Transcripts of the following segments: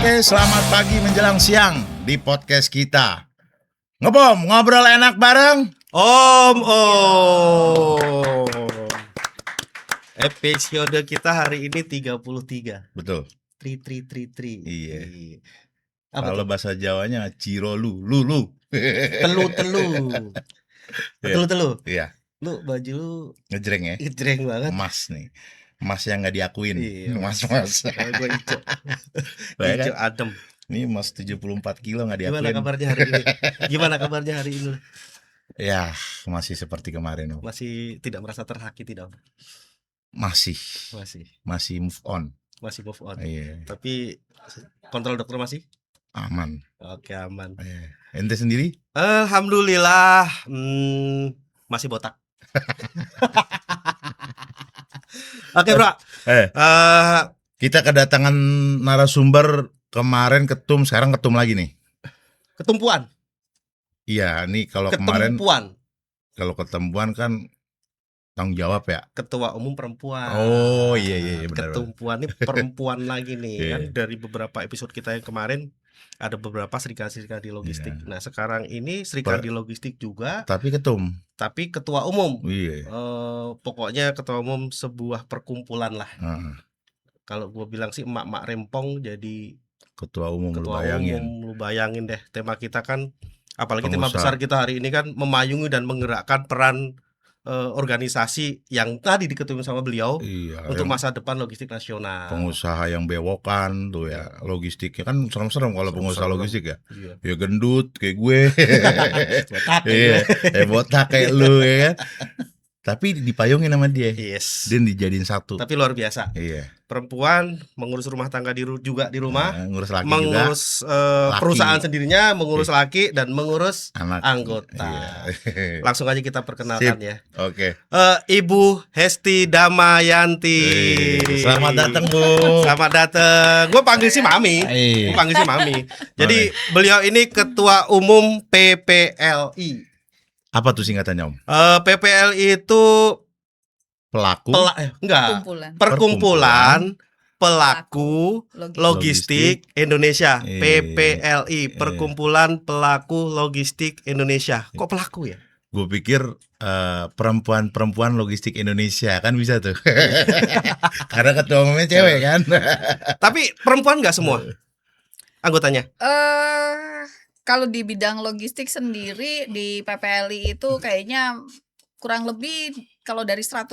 Oke, selamat pagi menjelang siang di podcast kita. Ngebom, ngobrol enak bareng Om. Episode kita hari ini 33. Betul. Tri. Iya. Apa Kalau tuh? bahasa Jawanya cirolu, lulu. Telu. Telu. Iya, Lu baju lu ngejreng ya. ngejreng banget. Emas nih. Emas yang nggak diakuin. Iya, Emas. Kalau gua hijau. Lah, Hijau kan? adem. Ini emas 74 kilo nggak Gimana diakuin. kabarnya hari ini? Ya, masih seperti kemarin. Om. Masih tidak merasa tersakiti dong? Masih move on. Masih move on. Iya. Tapi kontrol dokter masih? Aman. Oke, aman. Iya. Ente sendiri? Alhamdulillah, masih botak. Oke, bro. Kita kedatangan narasumber, kemarin ketum, sekarang ketum lagi nih. Ketumpuan. Iya, nih kalau kemarin Ketumpuan. kalau ketempuan kan tanggung jawab ya. Ketua umum perempuan. Oh iya benar. Ketumpuan ini perempuan lagi nih. Iya. Kan dari beberapa episode kita yang kemarin ada beberapa serikandi logistik. Iya. Nah, sekarang ini serikandi logistik juga, Tapi ketum. tapi ketua umum. Iya. Pokoknya ketua umum sebuah perkumpulan lah. Heeh. Kalau gue bilang sih emak-emak rempong jadi Ketua umum ketua umum. Lu bayangin deh, tema kita kan, apalagi tema Pengusaha. besar kita hari ini kan memayungi dan menggerakkan peran organisasi yang tadi diketuai sama beliau. Iya. Untuk yang masa depan logistik nasional. pengusaha yang bewokan tuh ya, logistiknya kan serem-serem kalau pengusaha Serem-serem. logistik ya. Iya. Ya gendut kayak gue. Botak ya Iya, gue. botak kayak lu ya kan. Tapi dipayungin sama dia. Yes. Dan dijadiin satu. Tapi luar biasa. Iya. Perempuan mengurus rumah tangga juga di rumah, Nah, ngurus laki juga. mengurus Laki. perusahaan sendirinya, mengurus laki dan mengurus Anak. anggota. Iya. Langsung aja kita perkenalkan Sip. ya. Oke. Ibu Hesti Damayanti. Selamat datang, Bu. Selamat datang. Gue panggil si Mami. Iya. Gue panggil si Mami. Jadi beliau ini ketua umum PPLI. Apa tuh singkatannya, Om? PPLI itu Pelaku perkumpulan pelaku logistik Indonesia. Iya. PPLI, Perkumpulan Pelaku Logistik Indonesia. Kok pelaku ya? Gue pikir perempuan-perempuan logistik Indonesia kan bisa tuh. Karena ketua umumnya cewek kan. Tapi perempuan nggak semua anggotanya? Kalau di bidang logistik sendiri di PPLI itu kayaknya kurang lebih kalau dari 100%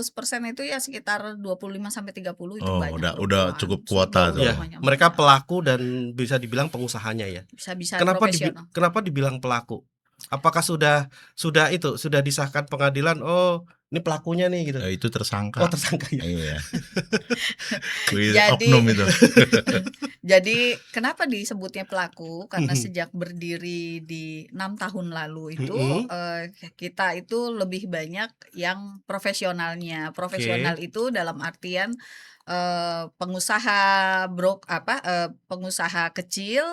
itu ya sekitar 25 sampai 30 itu Oh, banyak. udah cukup kuota tuh. Ya, mereka pelaku dan bisa dibilang pengusahanya ya. Bisa Kenapa dibilang pelaku? Apakah sudah disahkan pengadilan? Oh, ini pelakunya nih gitu. Itu tersangka. Oh, tersangka ya. Iya. Jadi- Oknum itu. Jadi kenapa disebutnya pelaku? Karena Mhm. sejak berdiri di 6 tahun lalu itu Mhm. kita itu lebih banyak yang profesionalnya. Profesional itu dalam artian pengusaha pengusaha kecil,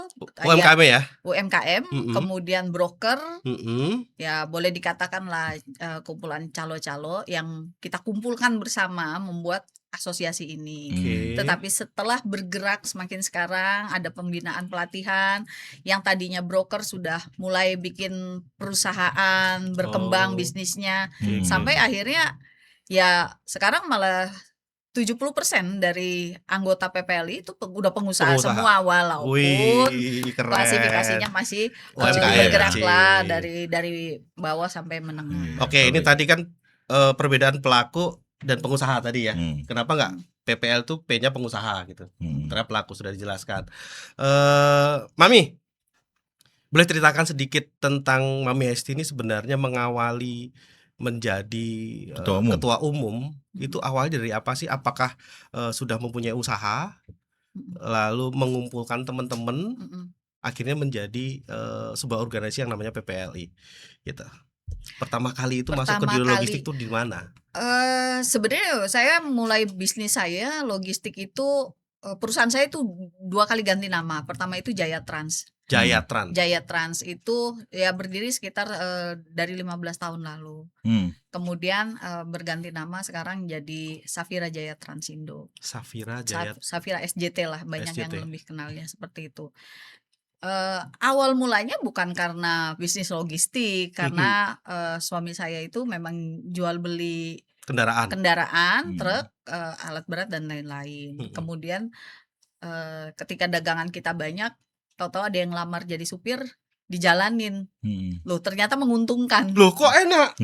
UMKM ya. UMKM, Mhm. kemudian broker, Mhm. ya boleh dikatakan lah kumpulan calo-calo yang kita kumpulkan bersama membuat asosiasi ini. Oke. Tetapi setelah bergerak semakin sekarang ada pembinaan pelatihan, yang tadinya broker sudah mulai bikin perusahaan, berkembang Oh. bisnisnya, Hmm. sampai akhirnya ya sekarang malah 70% dari anggota PPLI itu udah pengusaha semua, walaupun Wih, keren. klasifikasinya masih UMKM bergerak kecil. lah dari bawah sampai menengah. Oke, ini tadi kan perbedaan pelaku dan pengusaha tadi ya. Kenapa nggak PPL tuh P-nya pengusaha gitu? Karena pelaku sudah dijelaskan. Mami, boleh ceritakan sedikit tentang Mami Hesti ini sebenarnya mengawali menjadi ketua umum itu awalnya dari apa sih? Apakah sudah mempunyai usaha, lalu mengumpulkan teman-teman, akhirnya menjadi sebuah organisasi yang namanya PPLI, gitu. Pertama kali itu masuk ke dunia logistik itu di mana? Sebenarnya saya mulai bisnis saya logistik itu perusahaan saya itu 2 kali ganti nama. Pertama itu Jaya Trans. Jaya Trans. Jaya Trans itu ya berdiri sekitar dari 15 tahun lalu. Kemudian berganti nama sekarang jadi Safira Jaya Transindo. Safira Jaya. Safira SJT lah, banyak SJT. yang lebih kenalnya seperti itu. Awal mulanya bukan karena bisnis logistik, karena suami saya itu memang jual beli kendaraan, truk, alat berat dan lain-lain. Kemudian ketika dagangan kita banyak, tahu-tahu ada yang lamar jadi supir, dijalanin. Loh, ternyata menguntungkan. Loh, kok enak?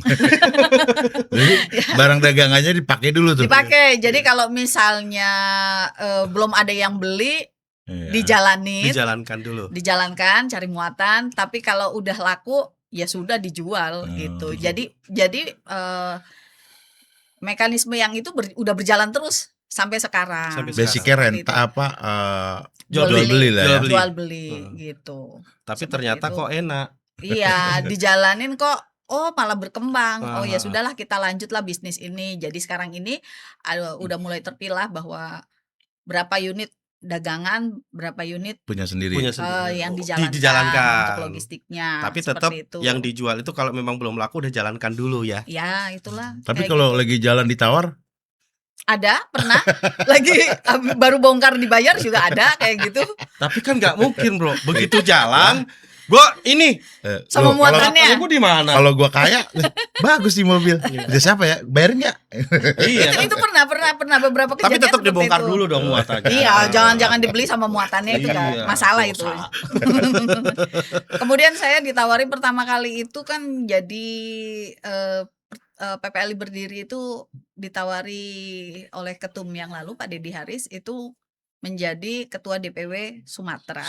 Jadi barang dagangannya dipakai dulu tuh. Dipakai. Jadi kalau misalnya belum ada yang beli, dijalankan, cari muatan. Tapi kalau udah laku, ya sudah dijual gitu. Jadi mekanisme yang itu udah berjalan terus sampai sekarang. Basicnya renta jual beli lah ya. Jual beli gitu. Tapi ternyata kok enak. Iya, dijalanin kok. Oh, malah berkembang. Oh ya sudahlah, kita lanjutlah bisnis ini. Jadi sekarang ini udah mulai terpilah bahwa berapa unit dagangan, berapa unit punya sendiri. Yang dijalankan untuk logistiknya. Tapi tetap yang dijual itu kalau memang belum laku udah jalankan dulu ya. Ya, itulah. Tapi kalau lagi jalan ditawar? Ada, pernah. Lagi baru bongkar dibayar juga ada kayak gitu. Tapi kan nggak mungkin, Bro. Begitu jalan, gua ini sama muatannya. Gua di mana? Kalau gua kaya, bagus nih mobil. Bisa siapa ya? Bayar nggak? Iya. Itu pernah beberapa kejadian. Tapi tetap dibongkar dulu dong muatannya. Iya, jangan dibeli sama muatannya, itu kan masalah itu. Kemudian saya ditawari pertama kali itu kan jadi PPLI berdiri itu ditawari oleh ketum yang lalu Pak Deddy Haris itu menjadi ketua DPW Sumatera.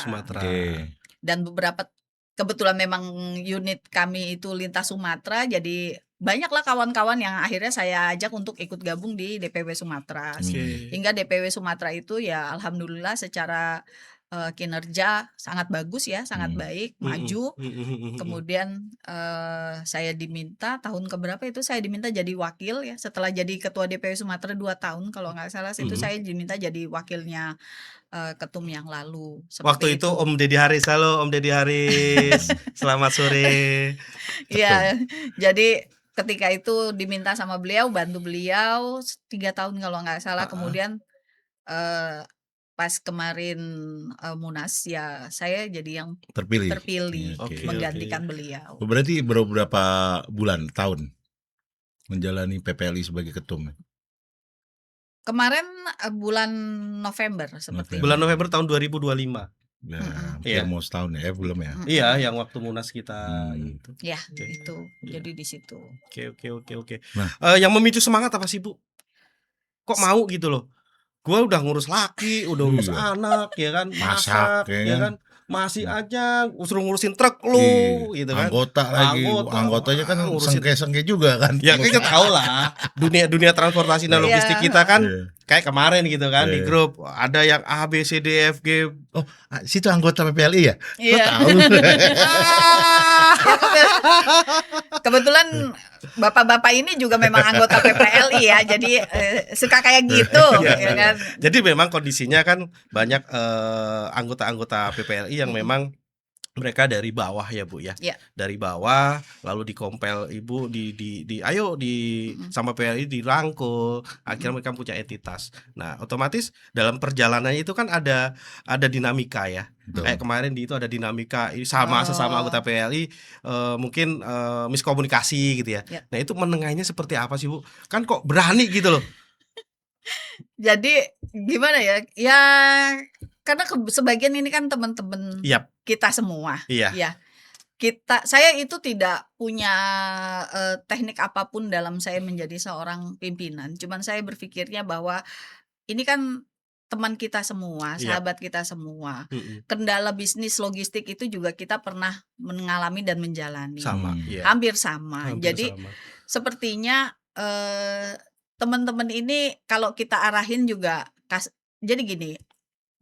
Dan beberapa kebetulan memang unit kami itu lintas Sumatera, jadi banyaklah kawan-kawan yang akhirnya saya ajak untuk ikut gabung di DPW Sumatera. Hingga DPW Sumatera itu ya alhamdulillah secara kinerja sangat bagus ya, sangat baik, maju. Kemudian saya diminta tahun keberapa itu saya diminta jadi wakil ya, setelah jadi ketua DPW Sumatera 2 tahun kalau nggak salah, itu saya diminta jadi wakilnya ketum yang lalu. Waktu itu Om Deddy Haris, halo Om Deddy Haris, selamat sore. Iya, jadi ketika itu diminta sama beliau, bantu beliau 3 tahun kalau nggak salah. Kemudian pas kemarin Munas ya saya jadi yang terpilih menggantikan beliau. Berarti berapa tahun menjalani PPLI sebagai ketum? Kemarin bulan November seperti bulan November tahun 2025. Ya, mau setahun ya, belum ya? Iya, yang waktu Munas kita itu. Ya, itu. Jadi di situ. Oke. Nah, yang memicu semangat apa sih, Bu? Kok mau gitu loh? Gua udah ngurus laki, udah ngurus anak, ya kan, masak, ya kan, masih aja suruh ngurusin truk lu, gitu kan. Anggotanya kan sengke juga kan. Ya kita tahu lah, dunia transportasi dan logistik kita kan kayak kemarin gitu kan di grup ada yang A B C D F G. Oh, situ anggota PPLI ya? Iya. Tahu. Kebetulan bapak-bapak ini juga memang anggota PPLI ya, jadi suka kayak gitu. Ya kan? Jadi memang kondisinya kan banyak anggota-anggota PPLI yang memang mereka dari bawah ya Bu ya. Dari bawah lalu dikompel Ibu ayo sama PPLI dirangkul, akhirnya mereka punya entitas. Nah, otomatis dalam perjalanannya itu kan ada dinamika ya. Kayak kemarin itu ada dinamika sesama anggota PPLI mungkin miskomunikasi gitu ya. Nah, itu menengahnya seperti apa sih Bu? Kan kok berani gitu loh. Jadi gimana ya? Ya karena sebagian ini kan teman-teman kita semua. Ya. Saya itu tidak punya teknik apapun dalam saya menjadi seorang pimpinan. Cuman saya berpikirnya bahwa ini kan teman kita semua, sahabat kita semua. Kendala bisnis logistik itu juga kita pernah mengalami dan menjalani. Hampir sama. Jadi sepertinya teman-teman ini kalau kita arahin juga jadi gini,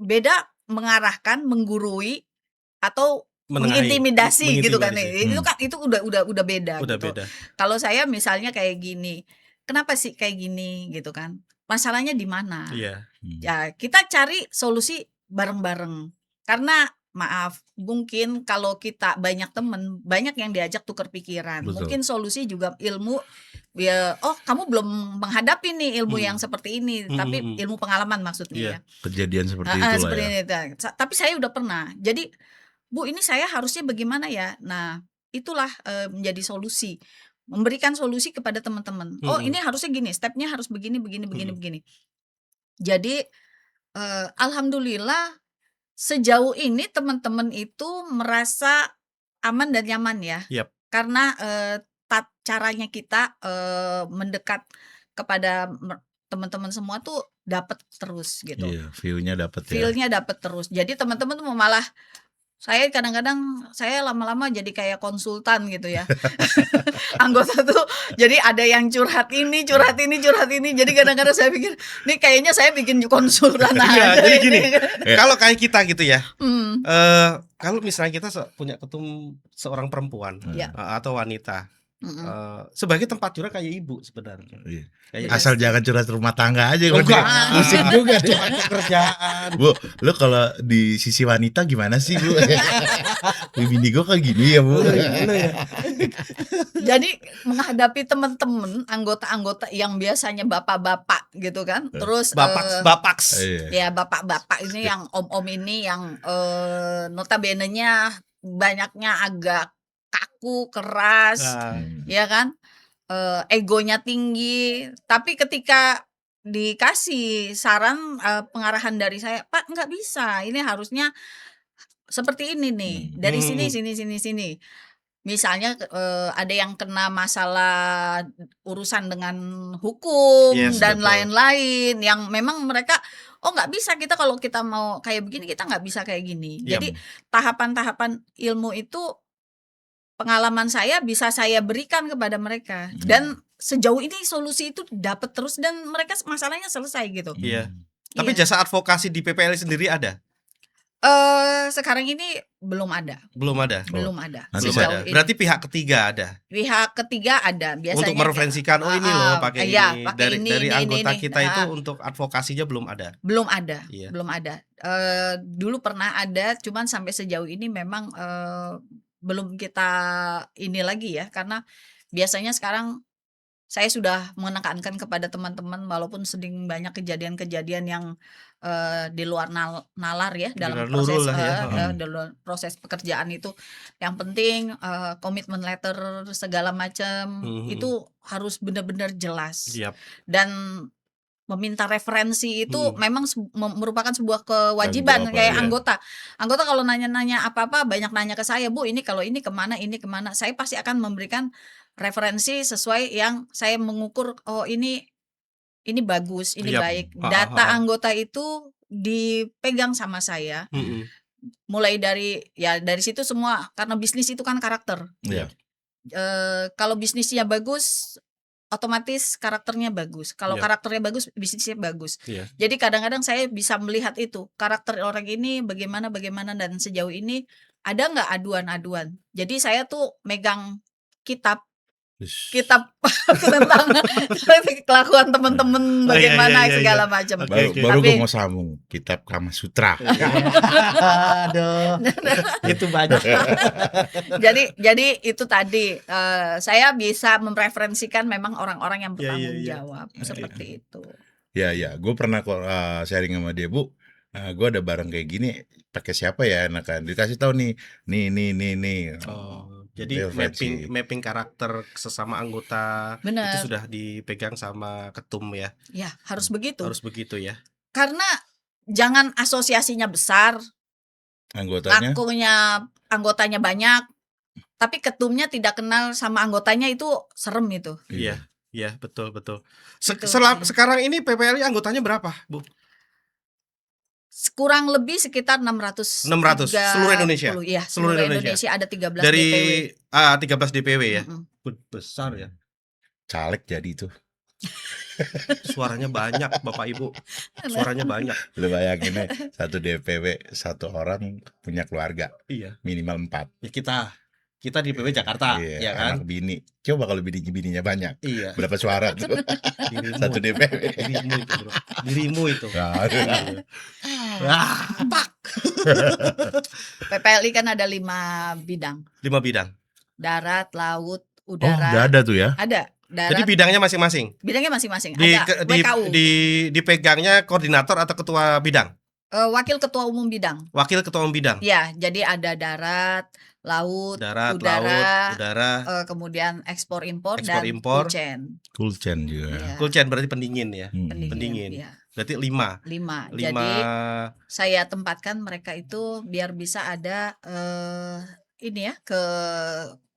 beda mengarahkan, menggurui atau mengintimidasi gitu kan. Itu udah beda gitu. Kalau saya misalnya kayak gini, kenapa sih kayak gini gitu kan? Masalahnya di mana? Ya, kita cari solusi bareng-bareng. Karena maaf, mungkin kalau kita banyak temen, banyak yang diajak tukar pikiran. Betul. Mungkin solusi juga ilmu, ya, oh kamu belum menghadapi nih ilmu yang seperti ini, tapi ilmu pengalaman maksudnya ya. Kejadian seperti itulah seperti ya. ini. Tapi saya udah pernah. Jadi, Bu, ini saya harusnya bagaimana ya? Nah, itulah menjadi solusi. Memberikan solusi kepada teman-teman. Oh, ini harusnya gini, stepnya harus begini. Jadi, alhamdulillah sejauh ini teman-teman itu merasa aman dan nyaman ya. Yap. Karena caranya kita mendekat kepada teman-teman semua tuh dapat terus gitu. Iya, view-nya dapat ya. Feel-nya dapat terus. Jadi teman-teman tuh malah, saya kadang-kadang saya lama-lama jadi kayak konsultan gitu ya. Anggota tuh jadi ada yang curhat ini. Jadi kadang-kadang saya pikir, nih kayaknya saya bikin konsultan aja. Jadi gini, kalau kayak kita gitu ya. Kalau misalnya kita punya ketum seorang perempuan atau wanita, sebagai tempat curhat kayak ibu sebenarnya. Asal jangan curhat rumah tangga aja. Pusing juga curhat pekerjaan. Bu, lu kalau di sisi wanita gimana sih, Bu? Bini gue kayak gini ya, Bu. Jadi menghadapi teman-teman anggota-anggota yang biasanya bapak-bapak gitu kan, terus bapaks. Ya bapak-bapak ini yang om-om ini yang notabene-nya banyaknya agak kaku, keras, ya kan, egonya tinggi. Tapi ketika dikasih saran pengarahan dari saya, Pak nggak bisa, ini harusnya seperti ini nih, dari sini. Misalnya ada yang kena masalah urusan dengan hukum dan lain-lain, yang memang mereka nggak bisa, kita kalau kita mau kayak begini kita nggak bisa kayak gini. Jadi tahapan-tahapan ilmu itu pengalaman saya bisa saya berikan kepada mereka, dan sejauh ini solusi itu dapat terus dan mereka masalahnya selesai gitu. Iya. Tapi jasa advokasi di PPL sendiri ada? Sekarang ini belum ada. Belum ada. Berarti pihak ketiga ada. Pihak ketiga ada biasanya. Untuk mereferensikan ini loh pakai ini. Pakai dari anggota kita itu untuk advokasinya belum ada. Belum ada. Dulu pernah ada, cuman sampai sejauh ini memang belum kita ini lagi ya, karena biasanya sekarang saya sudah menekankan kepada teman-teman, walaupun sering banyak kejadian-kejadian yang di luar nalar ya dalam proses dalam proses pekerjaan itu, yang penting komitmen letter segala macam itu harus benar-benar jelas. Dan meminta referensi itu memang merupakan sebuah kewajiban kayak anggota kalau nanya-nanya apa-apa banyak nanya ke saya, Bu, ini kalau ini kemana, saya pasti akan memberikan referensi sesuai yang saya mengukur, oh ini bagus, ini baik. Data anggota itu dipegang sama saya. Mulai dari situ semua, karena bisnis itu kan karakter. Kalau bisnisnya bagus, otomatis karakternya bagus. Kalau karakternya bagus, bisnisnya bagus. Jadi kadang-kadang saya bisa melihat itu, karakter orang ini bagaimana, dan sejauh ini ada nggak aduan-aduan. Jadi saya tuh megang kitab tentang kelakuan teman-teman bagaimana segala macam. Baru gue mau sambung kitab Kama Sutra. Aduh, itu banyak. Jadi itu tadi saya bisa mereferensikan memang orang-orang yang bertanggung jawab seperti itu. Ya, gue pernah sharing sama dia, Bu. Gue ada barang kayak gini, pakai siapa ya enakan? Dikasih tahu nih. Jadi mapping karakter sesama anggota. Bener. Itu sudah dipegang sama ketum ya. Ya, harus begitu. Harus begitu ya. Karena jangan asosiasinya besar, anggotanya banyak, tapi ketumnya tidak kenal sama anggotanya, itu serem itu. Iya, betul. Sekarang ini PPL anggotanya berapa, Bu? Kurang lebih sekitar 600 seluruh Indonesia. Ya, seluruh Indonesia ada 13 dari DPW. 13 DPW ya. Besar ya. Caleg jadi itu. Suaranya banyak, Bapak Ibu. Suaranya banyak. Lu bayangin satu DPW, satu orang punya keluarga. Iya. Minimal 4. Ya, kita di DPW Jakarta, ya kan? Anak bini. Coba kalau bininya banyak. Iya. Berapa suara tuh? Satu DPW. Dirimu itu, Bro. Dirimu itu. PPLI kan ada 5 bidang. 5 bidang. Darat, laut, Oh, udara. udah ada tuh ya? Ada. Darat, Jadi bidangnya masing-masing. bidangnya masing-masing. Ada WKU. Dipegangnya koordinator atau ketua bidang? Wakil ketua umum bidang. Wakil ketua umum bidang. Ya, jadi ada darat, laut, udara, kemudian ekspor impor dan cool chain. Cool chain juga. Ya. Cool chain berarti pendingin ya. Pendingin. Ya. Berarti 5. Jadi saya tempatkan mereka itu biar bisa ada ini ya,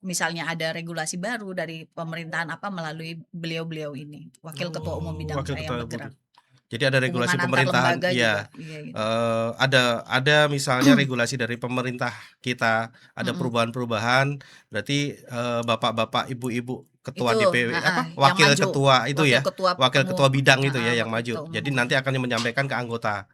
misalnya ada regulasi baru dari pemerintahan apa melalui beliau-beliau ini, wakil ketua umum bidang saya yang bergerak. Jadi ada regulasi pemerintahan, ya. Gitu. Ada misalnya regulasi dari pemerintah kita, ada perubahan-perubahan. Berarti bapak-bapak, ibu-ibu ketua itu, DPW wakil ketua itu ya, wakil ketua bidang itu ya yang maju. Jadi nanti akan menyampaikan ke anggota.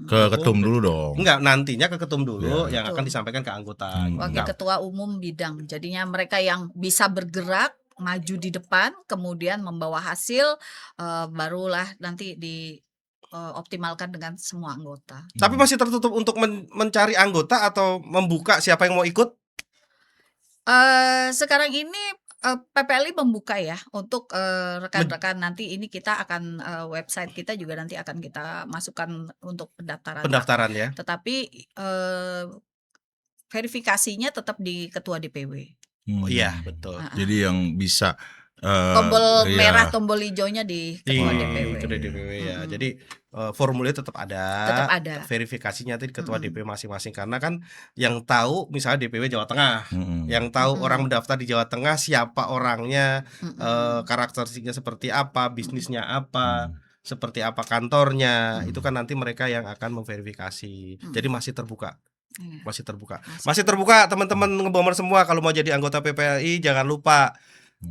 Ke ketum dulu dong. Enggak, nantinya ke ketum dulu yang akan disampaikan ke anggota. Wakil ketua umum bidang. Jadinya mereka yang bisa bergerak maju di depan, kemudian membawa hasil, barulah nanti dioptimalkan dengan semua anggota. Tapi masih tertutup untuk mencari anggota atau membuka siapa yang mau ikut? Sekarang ini PPLI membuka ya untuk rekan-rekan. Nanti ini kita akan website kita juga nanti akan kita masukkan untuk pendaftaran ya. Tetapi verifikasinya tetap di ketua DPW. Iya, betul. Jadi yang bisa tombol merah, tombol hijaunya di ketua DPW ya. Jadi formulir tetap ada. Verifikasinya di ketua DPW masing-masing, karena kan yang tahu misalnya DPW Jawa Tengah, yang tahu orang mendaftar di Jawa Tengah siapa orangnya, karakteristiknya seperti apa, bisnisnya apa, seperti apa kantornya, itu kan nanti mereka yang akan memverifikasi. Jadi masih terbuka. Masih terbuka teman-teman ngebomber semua. Kalau mau jadi anggota PPLI jangan lupa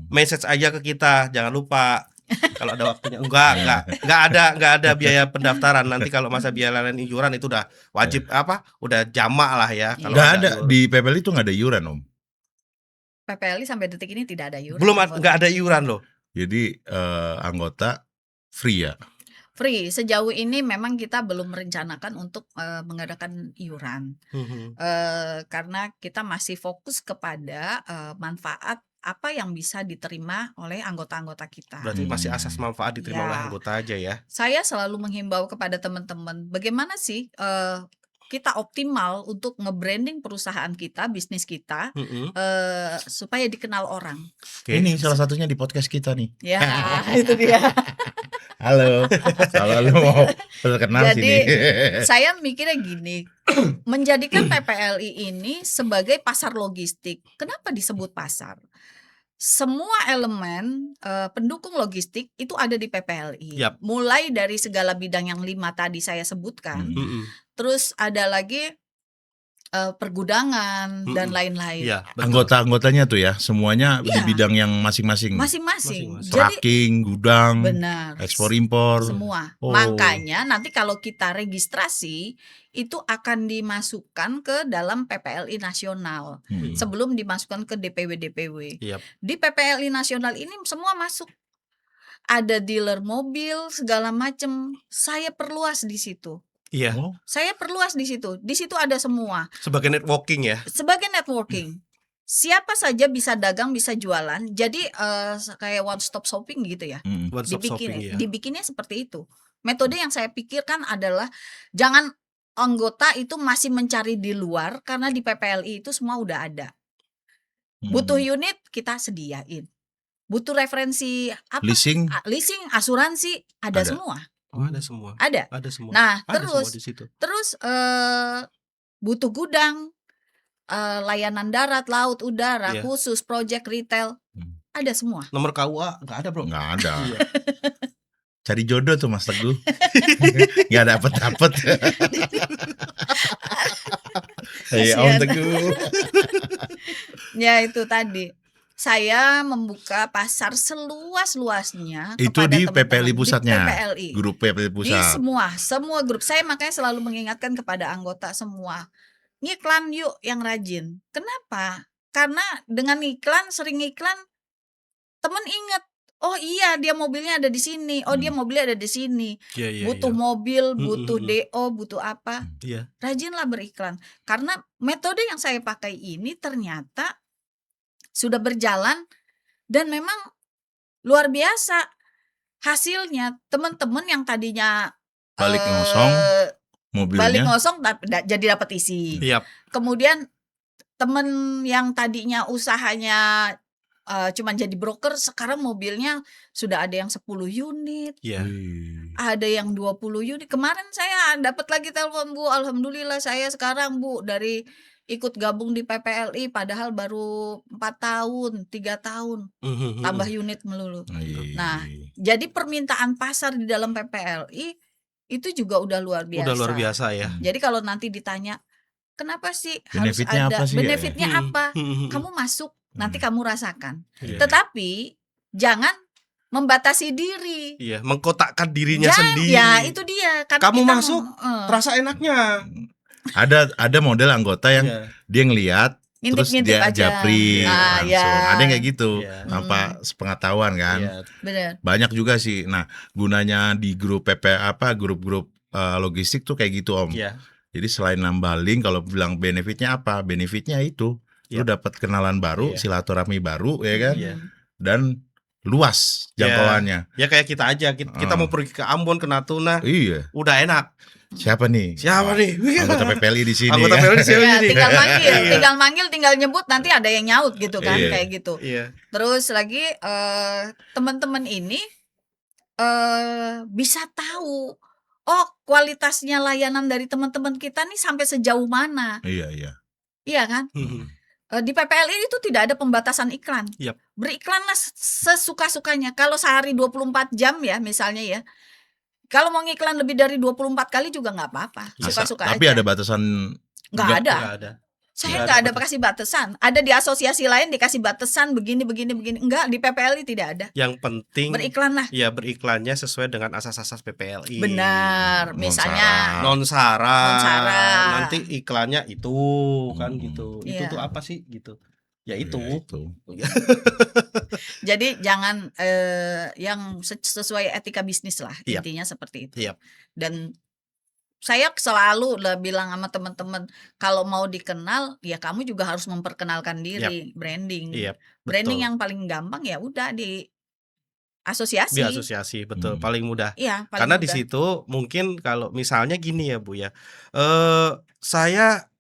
message aja ke kita, jangan lupa. Kalau ada waktunya enggak ada biaya pendaftaran. Nanti kalau masa biaya lain iuran itu udah wajib udah jamak lah ya. Kalau enggak ada di PPLI itu enggak ada iuran, Om. PPLI sampai detik ini tidak ada iuran. Belum, enggak ada iuran loh. Jadi anggota free ya. Free. Sejauh ini memang kita belum merencanakan untuk mengadakan iuran, karena kita masih fokus kepada manfaat apa yang bisa diterima oleh anggota-anggota kita. Berarti masih asas manfaat diterima oleh anggota aja ya. Saya selalu menghimbau kepada teman-teman, bagaimana sih kita optimal untuk nge-branding perusahaan kita, bisnis kita, supaya dikenal orang. Ini salah satunya di podcast kita nih. Ya, itu dia. Halo, selalu mau terkenal sini. Jadi saya mikirnya gini, menjadikan PPLI ini sebagai pasar logistik. Kenapa disebut pasar? Semua elemen pendukung logistik itu ada di PPLI. Mulai dari segala bidang yang 5 tadi saya sebutkan. Terus ada lagi pergudangan dan lain-lain. Anggota-anggotanya tuh ya, semuanya di bidang yang masing-masing. Tracking, gudang, ekspor impor, semua. Makanya nanti kalau kita registrasi itu akan dimasukkan ke dalam PPLI nasional sebelum dimasukkan ke DPW. Di PPLI nasional ini semua masuk. Ada dealer mobil segala macam. Saya perluas di situ. Saya perluas di situ. Di situ ada semua. Sebagai networking ya. Sebagai networking. Siapa saja bisa dagang, bisa jualan. Jadi kayak one stop shopping gitu ya. Dibikinnya seperti itu. Metode yang saya pikirkan adalah jangan anggota itu masih mencari di luar, karena di PPLI itu semua udah ada. Butuh unit kita sediain. Butuh referensi apa? Leasing, asuransi ada semua. Ada semua. Ada semua. Nah, terus butuh gudang, layanan darat, laut, udara, khusus project retail, ada semua. Nomor KUA nggak ada, Bro? Nggak ada. Cari jodoh tuh Mas Teguh. Nggak dapet. Om Teguh. Ya itu tadi. Saya membuka pasar seluas-luasnya. Itu di PPLI pusatnya. Di PPLI. Grup PPLI pusat. Di semua grup. Saya makanya selalu mengingatkan kepada anggota semua, ngiklan yuk yang rajin. Kenapa? Karena dengan iklan, sering iklan, temen inget, Oh iya, dia mobilnya ada di sini. Oh dia mobilnya ada di sini. Butuh mobil, butuh DO, butuh apa? Rajinlah beriklan. Karena metode yang saya pakai ini ternyata sudah berjalan dan memang luar biasa hasilnya. Teman-teman yang tadinya balik ngosong mobilnya, jadi dapat isi. Kemudian teman yang tadinya usahanya cuman jadi broker, sekarang mobilnya sudah ada yang 10 unit, ada yang 20 unit. Kemarin saya dapat lagi telepon, Bu, alhamdulillah saya sekarang, Bu, dari ikut gabung di PPLI padahal baru 4 tahun, 3 tahun tambah unit melulu. Nah, jadi permintaan pasar di dalam PPLI itu juga udah luar biasa. Udah luar biasa ya. Jadi kalau nanti ditanya kenapa sih benefitnya harus ada apa sih, benefitnya apa? Kamu masuk nanti kamu rasakan. Tetapi jangan membatasi diri. Iya, mengkotakkan dirinya sendiri. Ya, itu dia. Kan kamu masuk terasa enaknya. Ada model anggota yang dia ngelihat terus dia japri langsung. Ada yang kayak gitu tanpa sepengetahuan kan. Benar. Banyak juga sih. Nah, gunanya di grup grup-grup logistik tuh kayak gitu, Om. Jadi selain nambah link, kalau bilang benefitnya apa? Benefitnya itu lu dapat kenalan baru, silaturahmi baru, ya kan? Dan luas jangkauannya. Ya kayak kita aja, kita mau pergi ke Ambon, ke Natuna, udah enak. Siapa nih? Anggota PPLI di sini. Anggota PPLI di sini. Tinggal manggil, tinggal nyebut, nanti ada yang nyaut gitu kan, kayak gitu. Terus lagi teman-teman ini bisa tahu, oh kualitasnya layanan dari teman-teman kita nih sampai sejauh mana. Iya kan? Di PPLI itu tidak ada pembatasan iklan. Beriklanlah sesuka-sukanya. Kalau sehari 24 jam ya misalnya ya. Kalau mau ngiklan lebih dari 24 kali juga nggak apa-apa. Suka-suka aja. Tapi ada batasan? Nggak ada. Saya nggak ada kasih batasan. Ada di asosiasi lain dikasih batasan begini. Enggak, di PPLI tidak ada. Yang penting beriklanlah. Ya beriklannya sesuai dengan asas-asas PPLI. Benar. Misalnya non-sara. Nanti iklannya itu kan gitu. Itu tuh apa sih gitu? Ya itu. Jadi jangan yang sesuai etika bisnis lah. Intinya seperti itu. Dan saya selalu bilang sama teman-teman, kalau mau dikenal ya kamu juga harus memperkenalkan diri. Branding. Branding yang paling gampang ya udah di asosiasi. Di asosiasi, betul, paling mudah. Paling karena mudah. Di situ mungkin kalau misalnya gini ya Bu ya, saya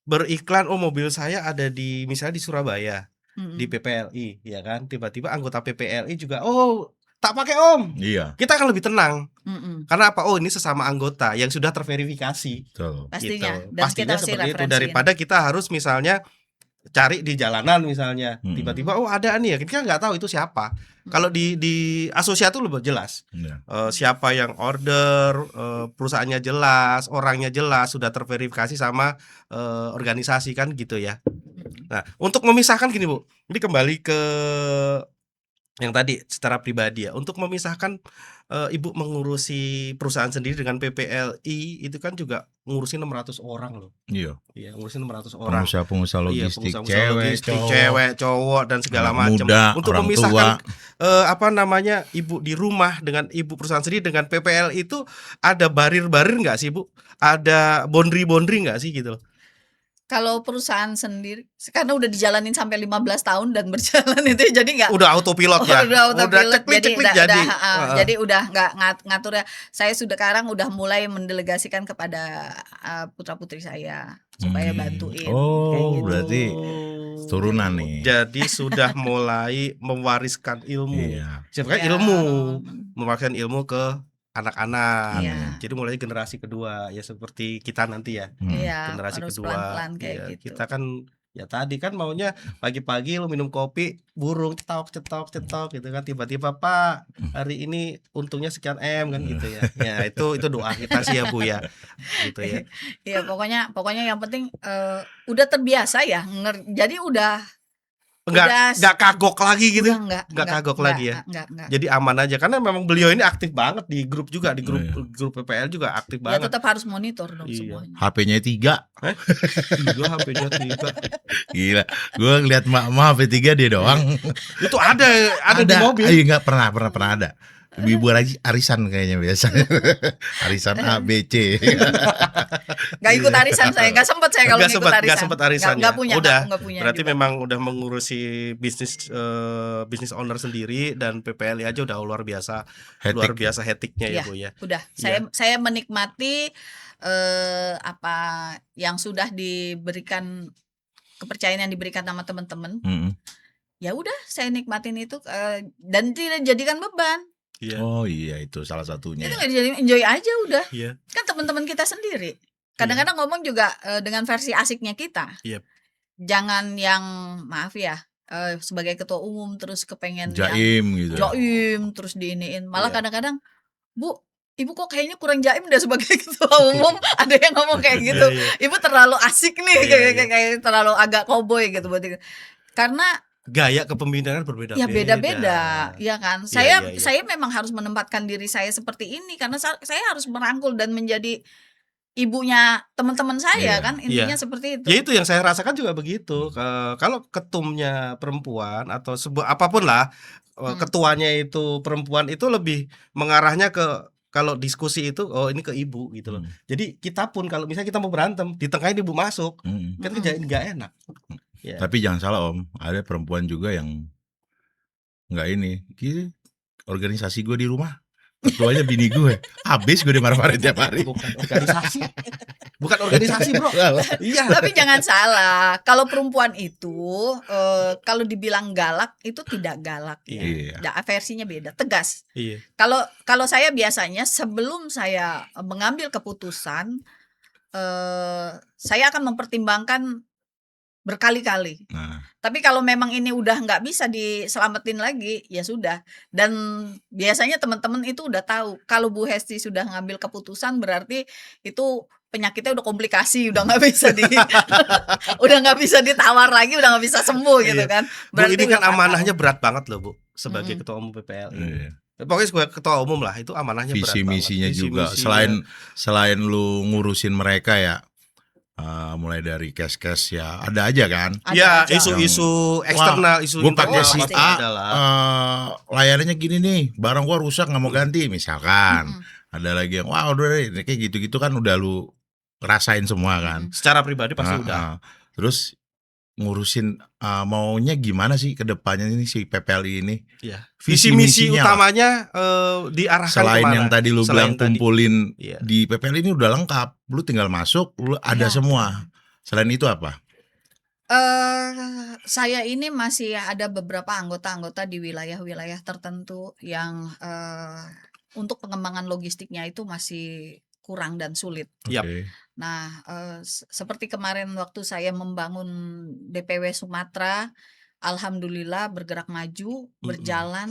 beriklan, mobil saya ada di misalnya di Surabaya, di PPLI, ya kan, tiba-tiba anggota PPLI juga, tak pakai Om. Kita akan lebih tenang. Karena apa? Ini sesama anggota yang sudah terverifikasi. Pastinya. Gitu. Pastinya seperti itu, daripada kita harus misalnya cari di jalanan misalnya, tiba-tiba ada nih ya, kita nggak tahu itu siapa. Kalau di asosiasi itu lebih jelas, siapa yang order, perusahaannya jelas, orangnya jelas, sudah terverifikasi sama organisasi kan gitu ya. Nah, untuk memisahkan gini Bu, ini kembali ke yang tadi secara pribadi ya, untuk memisahkan Ibu mengurusi perusahaan sendiri dengan PPLI itu kan juga ngurusin 600 orang loh. Iya, ngurusin 600 orang. Pengusaha logistik, cewek, cowok dan segala macam. Untuk memisahkan Ibu di rumah dengan Ibu perusahaan sendiri dengan PPLI itu ada barir-barir nggak sih Bu? Ada boundary nggak sih gitu loh? Kalau perusahaan sendiri karena udah dijalanin sampai 15 tahun dan berjalan itu jadi nggak udah autopilot ya. Udah ceklik jadi udah nggak ngatur ya. Saya sekarang udah mulai mendelegasikan kepada putra-putri saya supaya bantuin. Kayak gitu. Berarti turunan nih. Jadi sudah mulai mewariskan ilmu. Sebenarnya mewariskan ilmu ke anak-anak. Jadi mulai generasi kedua ya, seperti kita nanti ya. Generasi kedua. Pelan-pelan kayak gitu. Kita kan ya tadi kan maunya pagi-pagi lu minum kopi, burung cetok gitu kan, tiba-tiba Pak hari ini untungnya sekian M kan gitu ya. Ya itu doa kita sih ya Bu ya. Gitu ya. Ya pokoknya yang penting udah terbiasa ya. Jadi udah nggak kagok lagi gitu. Nggak kagok lagi ya. Enggak. Jadi aman aja karena memang beliau ini aktif banget di grup juga, di grup PPL juga aktif banget. Ya tetap harus monitor dong semuanya. HP-nya 3. Iya, HP-nya 3. Gila. Gua ngeliat mak HP 3 dia doang. Itu ada di mobil. Iya, enggak pernah ada. Ibu arisan kayaknya biasanya. Arisan A, B, C. Gak ikut arisan saya, gak sempet saya kalau ikut arisan. Gak sempet arisan gak punya, udah. Gak punya berarti juga. Memang udah mengurusi bisnis owner sendiri dan PPL aja udah luar biasa hektiknya ya Bu ya. Udah, saya menikmati apa yang sudah diberikan, kepercayaan yang diberikan sama teman-teman. Ya udah, saya nikmatin itu dan tidak jadikan beban. Oh iya, itu salah satunya. Itu jadi enjoy aja udah. Iya. Kan teman-teman kita sendiri. Kadang-kadang ngomong juga dengan versi asiknya kita. Jangan yang maaf ya, sebagai ketua umum terus kepengen jaim gitu. Jaim terus diiniin. Malah kadang-kadang, Bu, Ibu kok kayaknya kurang jaim deh sebagai ketua umum. Ada yang ngomong kayak gitu. Ibu terlalu asik nih, kayak terlalu agak cowboy gitu berarti. Karena gaya kepemimpinan berbeda-beda. Ya beda-beda, ya kan. Saya memang harus menempatkan diri saya seperti ini karena saya harus merangkul dan menjadi ibunya teman-teman saya kan, intinya seperti itu. Ya itu yang saya rasakan juga begitu. Kalau ketumnya perempuan atau sebuah apapun lah, ketuanya itu perempuan itu lebih mengarahnya ke kalau diskusi itu ini ke ibu gitu loh. Jadi kita pun kalau misalnya kita mau berantem di tengah ibu masuk, kan nggak enak. Tapi jangan salah Om, ada perempuan juga yang nggak ini. Organisasi gue di rumah, ketuanya bini gue. Habis gue dimarah-marahin tiap hari. Bukan organisasi bro. Iya. Tapi jangan salah, kalau perempuan itu kalau dibilang galak itu tidak galak. Versinya beda, tegas. Kalau saya biasanya sebelum saya mengambil keputusan, saya akan mempertimbangkan berkali-kali. Tapi kalau memang ini udah nggak bisa diselamatin lagi, ya sudah. Dan biasanya teman-teman itu udah tahu kalau Bu Hesti sudah ngambil keputusan berarti itu penyakitnya udah komplikasi, udah nggak bisa udah nggak bisa ditawar lagi, udah nggak bisa sembuh gitu kan. Berarti Bu, ini kan amanahnya berat banget loh Bu sebagai ketua umum PPL. Pokoknya sebagai ketua umum lah itu amanahnya berat banget. Visi misinya juga selain lu ngurusin mereka ya. Mulai dari cash ya ada aja kan. Ya isu-isu eksternal, isu gue pakai si A layanannya gini nih, barang gua rusak nggak mau ganti misalkan. Ada lagi yang udah deh kayak gitu-gitu kan udah lu rasain semua kan. Secara pribadi pasti udah. Terus ngurusin maunya gimana sih ke depannya ini si PPLI ini? Visi misi utamanya diarahkan selain kemana? Yang tadi lu bilang kumpulin di PPLI ini udah lengkap, lu tinggal masuk, lu ada semua. Selain itu apa? Saya ini masih ada beberapa anggota-anggota di wilayah-wilayah tertentu yang untuk pengembangan logistiknya itu masih kurang dan sulit. Nah, seperti kemarin waktu saya membangun DPW Sumatera, alhamdulillah bergerak maju, berjalan.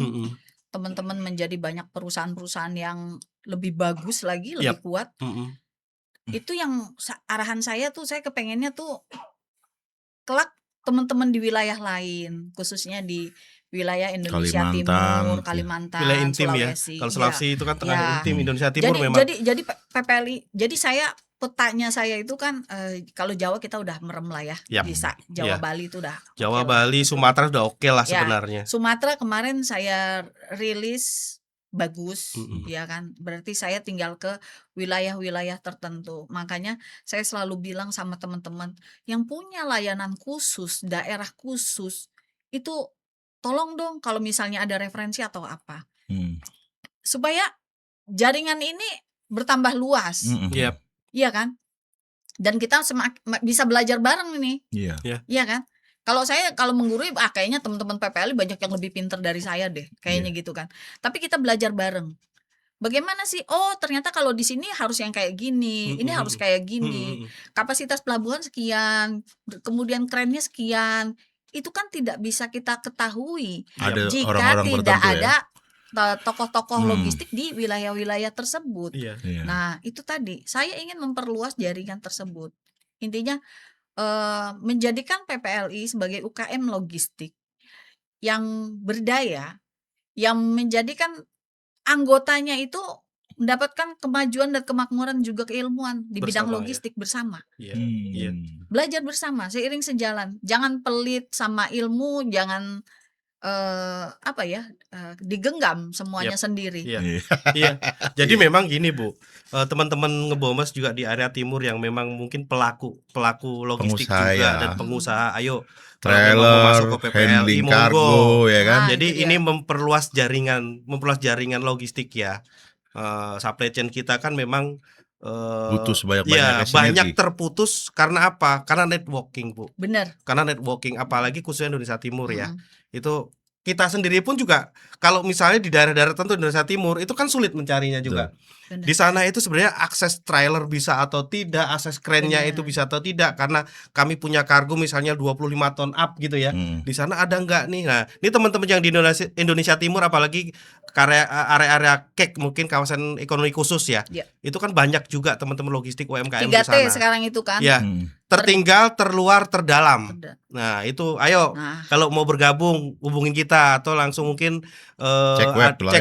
Teman-teman menjadi banyak perusahaan-perusahaan yang lebih bagus lagi, lebih kuat. Itu yang arahan saya tuh, saya kepengennya tuh kelak teman-teman di wilayah lain, khususnya di wilayah Indonesia Timur, Kalimantan, wilayah intim Sulawesi. Kalau Sulawesi itu kan tengah intim, Indonesia Timur memang. Jadi PPLI, jadi saya petanya saya itu kan kalau Jawa kita udah merem lah ya, bisa Jawa Bali itu udah. Jawa Bali, Sumatera udah oke lah sebenarnya. Sumatera kemarin saya rilis bagus, ya kan. Berarti saya tinggal ke wilayah-wilayah tertentu. Makanya saya selalu bilang sama teman-teman yang punya layanan khusus, daerah khusus itu tolong dong kalau misalnya ada referensi atau apa, supaya jaringan ini bertambah luas, iya kan? Dan kita bisa belajar bareng ini, iya kan? Kalau saya menggurui, kayaknya teman-teman PPLI banyak yang lebih pinter dari saya deh, kayaknya gitu kan. Tapi kita belajar bareng. Bagaimana sih? Oh ternyata kalau di sini harus yang kayak gini, ini harus kayak gini. Kapasitas pelabuhan sekian, kemudian kerennya sekian. Itu kan tidak bisa kita ketahui jika orang-orang tidak ada tokoh-tokoh logistik di wilayah-wilayah tersebut. Nah itu tadi saya ingin memperluas jaringan tersebut. Intinya menjadikan PPLI sebagai UKM logistik yang berdaya, yang menjadikan anggotanya itu mendapatkan kemajuan dan kemakmuran juga keilmuan di bidang logistik bersama. Belajar bersama, seiring sejalan. Jangan pelit sama ilmu, jangan digenggam semuanya sendiri. Jadi memang gini Bu, teman-teman Ngebomas juga di area timur yang memang mungkin pelaku logistik juga dan pengusaha, ayo trailer, masuk ke PPLI, handling kargo ya kan. Jadi ini memperluas jaringan logistik ya. Supply chain kita kan memang butuh sebanyak-banyaknya banyak terputus karena apa? Karena networking Bu. Benar. Karena networking, apalagi khususnya Indonesia Timur ya. Itu kita sendiri pun juga kalau misalnya di daerah-daerah tertentu Indonesia Timur itu kan sulit mencarinya juga. Benar. Di sana itu sebenarnya akses trailer bisa atau tidak, akses krennya itu bisa atau tidak, karena kami punya kargo misalnya 25 ton up gitu ya. Di sana ada enggak nih? Nah, ini teman-teman yang di Indonesia Timur, apalagi area-area KEK, mungkin kawasan ekonomi khusus ya. Itu kan banyak juga teman-teman logistik UMKM di sana. 3T sekarang itu kan. Ya. Tertinggal, terluar, terdalam. Nah, itu ayo kalau mau bergabung hubungin kita atau langsung mungkin cek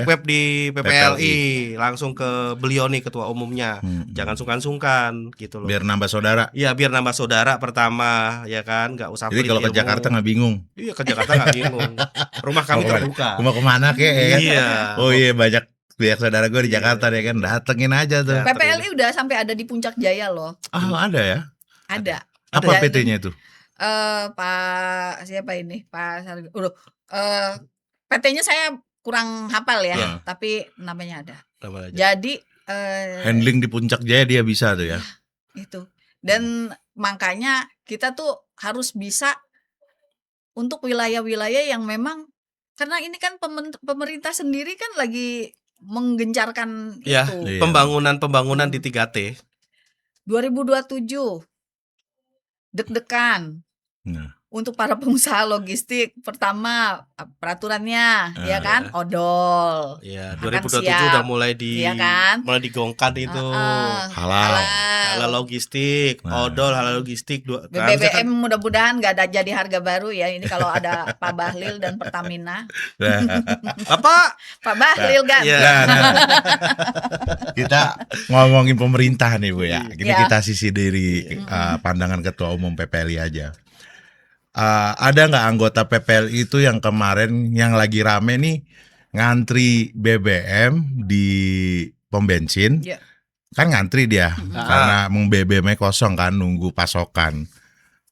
web di PPLI, langsung ke beliau nih ketua umumnya. Jangan sungkan-sungkan gitu loh. Biar nambah saudara. Iya, biar nambah saudara pertama, ya kan, nggak usah. Jadi kalau ke Jakarta nggak bingung. Iya, ke Jakarta nggak bingung. Rumah kami terbuka. Mau kemana kek? Iya. Oh iya, banyak pihak saudara gue di Jakarta deh kan, datengin aja tuh. PPLI udah sampai ada di Puncak Jaya loh. Ada ya? Ada. Apa PT-nya itu? Pak siapa ini? Pak PT-nya saya kurang hafal ya, tapi namanya ada. Jadi handling di Puncak Jaya dia bisa tuh ya. Itu. Dan makanya kita tuh harus bisa untuk wilayah-wilayah yang memang, karena ini kan pemerintah sendiri kan lagi menggencarkan itu. Pembangunan di 3T. 2027 deg-degan untuk para pengusaha logistik. Pertama peraturannya ya kan, odol. Iya, 2027 udah mulai mulai digongkan itu. Halal logistik, odol, halal logistik. BBM mudah-mudahan nggak ada jadi harga baru ya. Ini kalau ada Pak Bahlil dan Pertamina. Pak Bahlil kan. Kita ngomongin pemerintah nih Bu ya. Kita sisi dari pandangan Ketua Umum PPLI aja. Ada nggak anggota PPLI itu yang kemarin yang lagi rame nih ngantri BBM di pom bensin? Kan ngantri dia karena BBM-nya kosong kan, nunggu pasokan.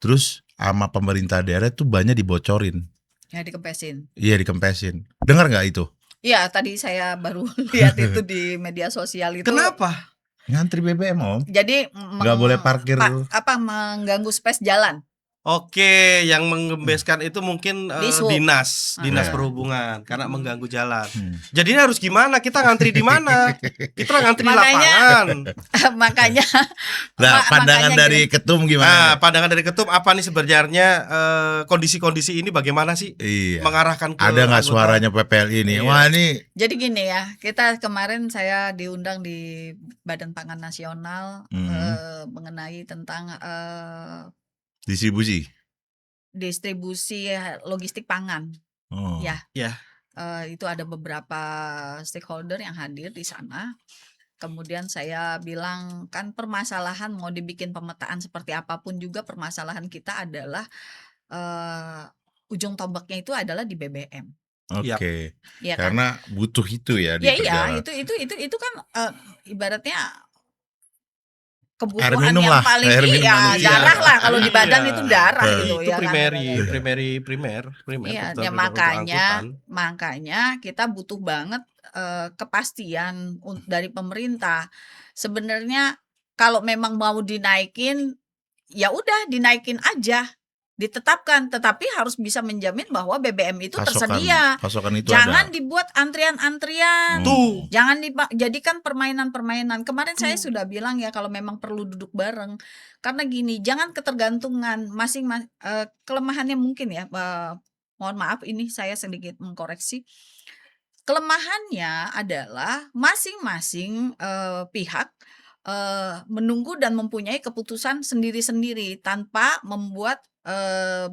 Terus sama pemerintah daerah tuh banyak dibocorin. Ya dikempesin. Iya dikempesin. Dengar nggak itu? Iya, tadi saya baru lihat itu di media sosial itu. Kenapa? Ngantri BBM Om. Jadi nggak boleh parkir. Mengganggu space jalan. Oke, yang mengembeskan itu mungkin dinas perhubungan karena mengganggu jalan. Jadi ini harus gimana? Kita ngantri di mana? Kita ngantri di lapangan. Makanya. Nah, pandangan dari Ketum gimana? Pandangan dari Ketum apa nih sebenarnya kondisi-kondisi ini bagaimana sih? Mengarahkan ke ada nggak suaranya PPLI ini? Wah ini. Jadi gini ya, kita kemarin saya diundang di Badan Pangan Nasional mengenai tentang distribusi logistik pangan. Itu ada beberapa stakeholder yang hadir di sana. Kemudian saya bilang kan permasalahan mau dibikin pemetaan seperti apapun juga, permasalahan kita adalah ujung tombaknya itu adalah di BBM. Oke. Ya, karena kan? Butuh itu ya di itu kan ibaratnya kebutuhan yang paling darah lah kalau di badan itu darah gitu ya primer. Iya, makanya kita butuh banget kepastian dari pemerintah. Sebenarnya kalau memang mau dinaikin, ya udah dinaikin aja, ditetapkan, tetapi harus bisa menjamin bahwa BBM itu tersedia. Jangan dibuat antrian-antrian. Jangan dijadikan permainan-permainan. Kemarin saya sudah bilang ya, kalau memang perlu duduk bareng. Karena gini, jangan ketergantungan kelemahannya mungkin ya. Mohon maaf ini saya sedikit mengkoreksi. Kelemahannya adalah masing-masing pihak menunggu dan mempunyai keputusan sendiri-sendiri tanpa membuat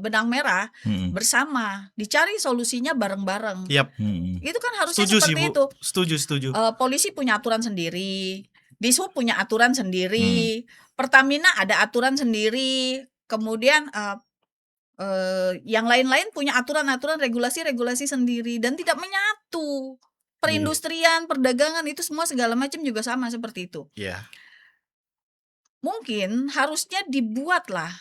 benang merah bersama, dicari solusinya bareng-bareng. Itu kan harusnya Setuju seperti sih, Bu. itu. Setuju. Polisi punya aturan sendiri, Dishub punya aturan sendiri, Pertamina ada aturan sendiri, kemudian yang lain-lain punya aturan-aturan, regulasi-regulasi sendiri dan tidak menyatu. Perindustrian, perdagangan itu semua segala macam juga sama seperti itu. Mungkin harusnya dibuatlah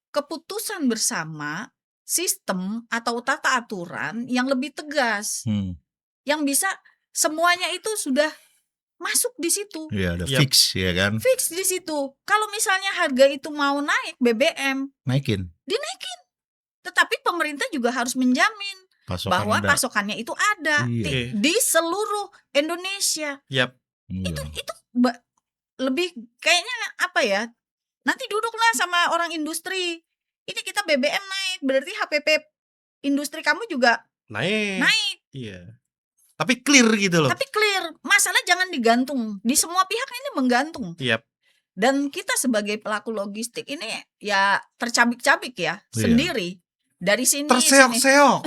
keputusan bersama, sistem atau tata aturan yang lebih tegas, yang bisa semuanya itu sudah masuk di situ. Iya, ada fix ya kan? Fix di situ. Kalau misalnya harga itu mau naik BBM, dinaikin. Tetapi pemerintah juga harus menjamin bahwa pasokannya itu ada di seluruh Indonesia. Itu lebih kayaknya apa ya? Nanti duduklah sama orang industri. Ini kita BBM naik, berarti HPP industri kamu juga naik. Iya. Tapi clear gitu loh. Tapi clear. Masalah jangan digantung. Di semua pihak ini menggantung. Dan kita sebagai pelaku logistik ini ya tercabik-cabik ya sendiri. Dari sini terseok-seok.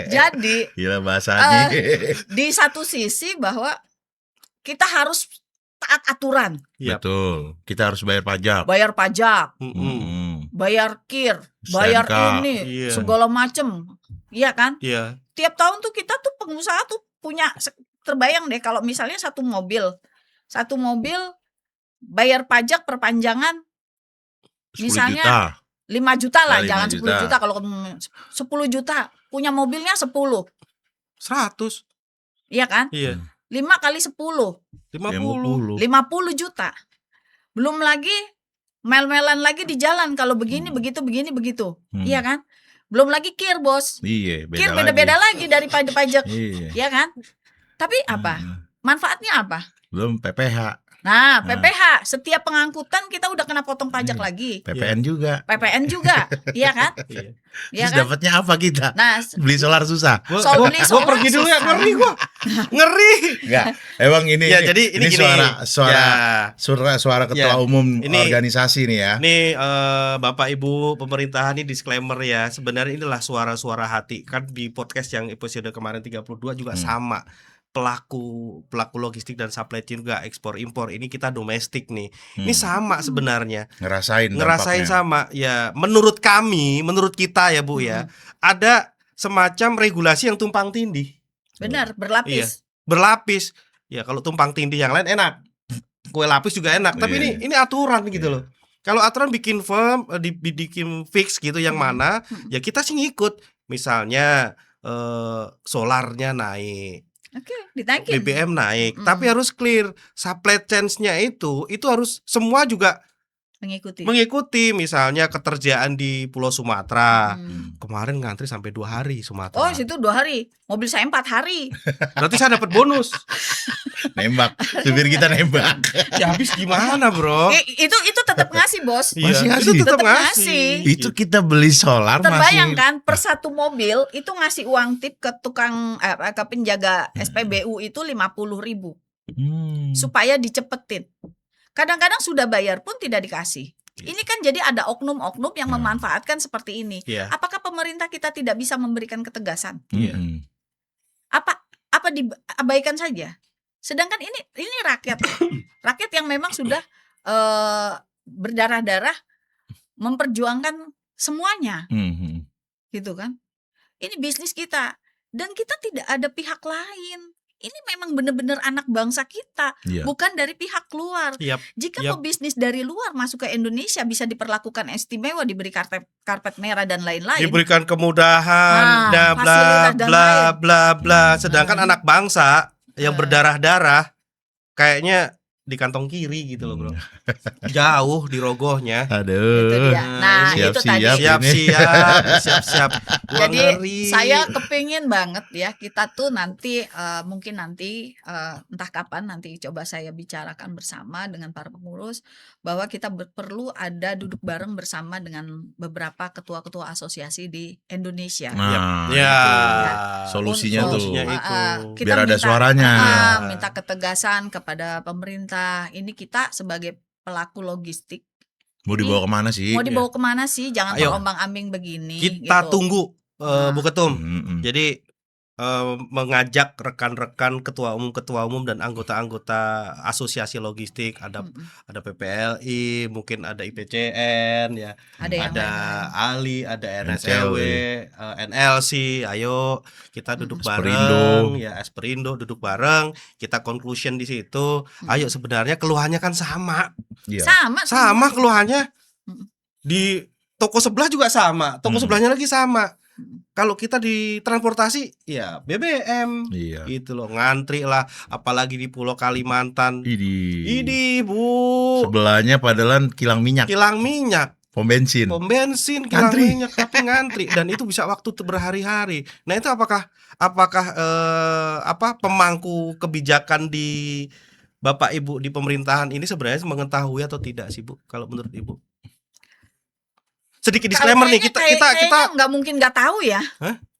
jadi gila bahasanya. Di satu sisi bahwa kita harus taat aturan. Betul. Kita harus bayar pajak. Bayar KIR, bayar ini, segala macem. Iya kan? Tiap tahun tuh kita tuh pengusaha tuh punya, terbayang deh kalau misalnya satu mobil bayar pajak perpanjangan misalnya 5 juta lah, jangan 10 juta. Kalau 10 juta punya mobilnya 10 100. Iya kan? 5 kali 10 50 juta. Belum lagi mel-melan lagi di jalan kalau begini begitu. Iya kan? Belum lagi KIR, Bos. KIR beda-beda lagi dari pajak. Iya kan? Tapi apa? Manfaatnya apa? Belum PPH. Nah, PPH, setiap pengangkutan kita udah kena potong pajak lagi. PPN juga. Iya kan? Terus dapatnya apa kita? Nah, beli solar susah. Gua pergi dulu ya, ngeri. Enggak, emang ini jadi ini suara ketua umum organisasi nih ya. Nih Bapak Ibu pemerintahan ini disclaimer ya. Sebenarnya inilah suara-suara hati. Kan di podcast yang episode kemarin 32 juga sama. Pelaku logistik dan supply chain juga ekspor impor, ini kita domestik nih. Ini sama sebenarnya. Ngerasain sama ya. Menurut kita ya Bu ya, ada semacam regulasi yang tumpang tindih. Benar, berlapis. Berlapis. Ya kalau tumpang tindih yang lain enak. Kue lapis juga enak, tapi ini aturan gitu loh. Kalau aturan bikin firm, dibikin fix gitu yang mana, ya kita sih ngikut. Misalnya solarnya naik. Ditaikin. BBM naik, tapi harus clear. Supply chain-nya itu harus semua juga mengikuti. Misalnya ketersediaan di Pulau Sumatera. Kemarin ngantri sampai 2 hari Sumatera. Oh, situ 2 hari. Mobil saya 4 hari. Berarti saya dapat bonus. Nembak. Supir kita nembak. Ya habis gimana, Bro? Itu tetap ngasih, Bos. Masih ngasih. Itu tetap ngasih. Itu kita beli solar terbayang kan per satu mobil itu ngasih uang tip ke tukang ke penjaga SPBU itu 50.000. Supaya dicepetin. Kadang-kadang sudah bayar pun tidak dikasih. Ini kan jadi ada oknum-oknum yang memanfaatkan seperti ini. Apakah pemerintah kita tidak bisa memberikan ketegasan? Apa diabaikan saja? Sedangkan ini rakyat yang memang sudah berdarah-darah memperjuangkan semuanya, gitu kan? Ini bisnis kita dan kita tidak ada pihak lain. Ini memang benar-benar anak bangsa kita, bukan dari pihak luar. Jika pebisnis dari luar masuk ke Indonesia bisa diperlakukan istimewa, diberi karpet merah dan lain-lain. Diberikan kemudahan, bla bla bla. Sedangkan anak bangsa yang berdarah-darah kayaknya di kantong kiri gitu loh, Bro. Jauh di rogohnya. Aduh. Itu dia. Nah, itu tadi. Siap-siap. Jadi saya kepingin banget ya kita tuh nanti mungkin nanti entah kapan nanti coba saya bicarakan bersama dengan para pengurus bahwa kita perlu ada duduk bareng bersama dengan beberapa ketua-ketua asosiasi di Indonesia. Nah, ya. Solusinya tuh. Kita biar ada suaranya. Minta ketegasan kepada pemerintah. Ini kita sebagai pelaku logistik mau dibawa kemana sih? Mau dibawa kemana sih? Jangan terombang-ambing begini. Kita gitu. tunggu, Bu Ketum. Jadi mengajak rekan-rekan ketua umum dan anggota-anggota asosiasi logistik, ada PPLI, mungkin ada IPCN ya, ada ALI, ada NSLW, NLC. Ayo kita duduk bareng ya, Esperindo duduk bareng, kita conclusion di situ. Ayo, sebenarnya keluhannya kan sama. Sama keluhannya. Di toko sebelah juga sama, toko sebelahnya lagi sama. Kalau kita di transportasi ya BBM gitu loh, ngantri lah, apalagi di Pulau Kalimantan. Idi Bu. Sebelahnya padahal kilang minyak. Pom bensin kilang minyak tapi ngantri dan itu bisa waktu berhari-hari. Nah, itu apakah pemangku kebijakan di Bapak Ibu di pemerintahan ini sebenarnya mengetahui atau tidak sih, Bu, kalau menurut Ibu? Sedikit disclaimer nih, kita nggak mungkin nggak tahu ya.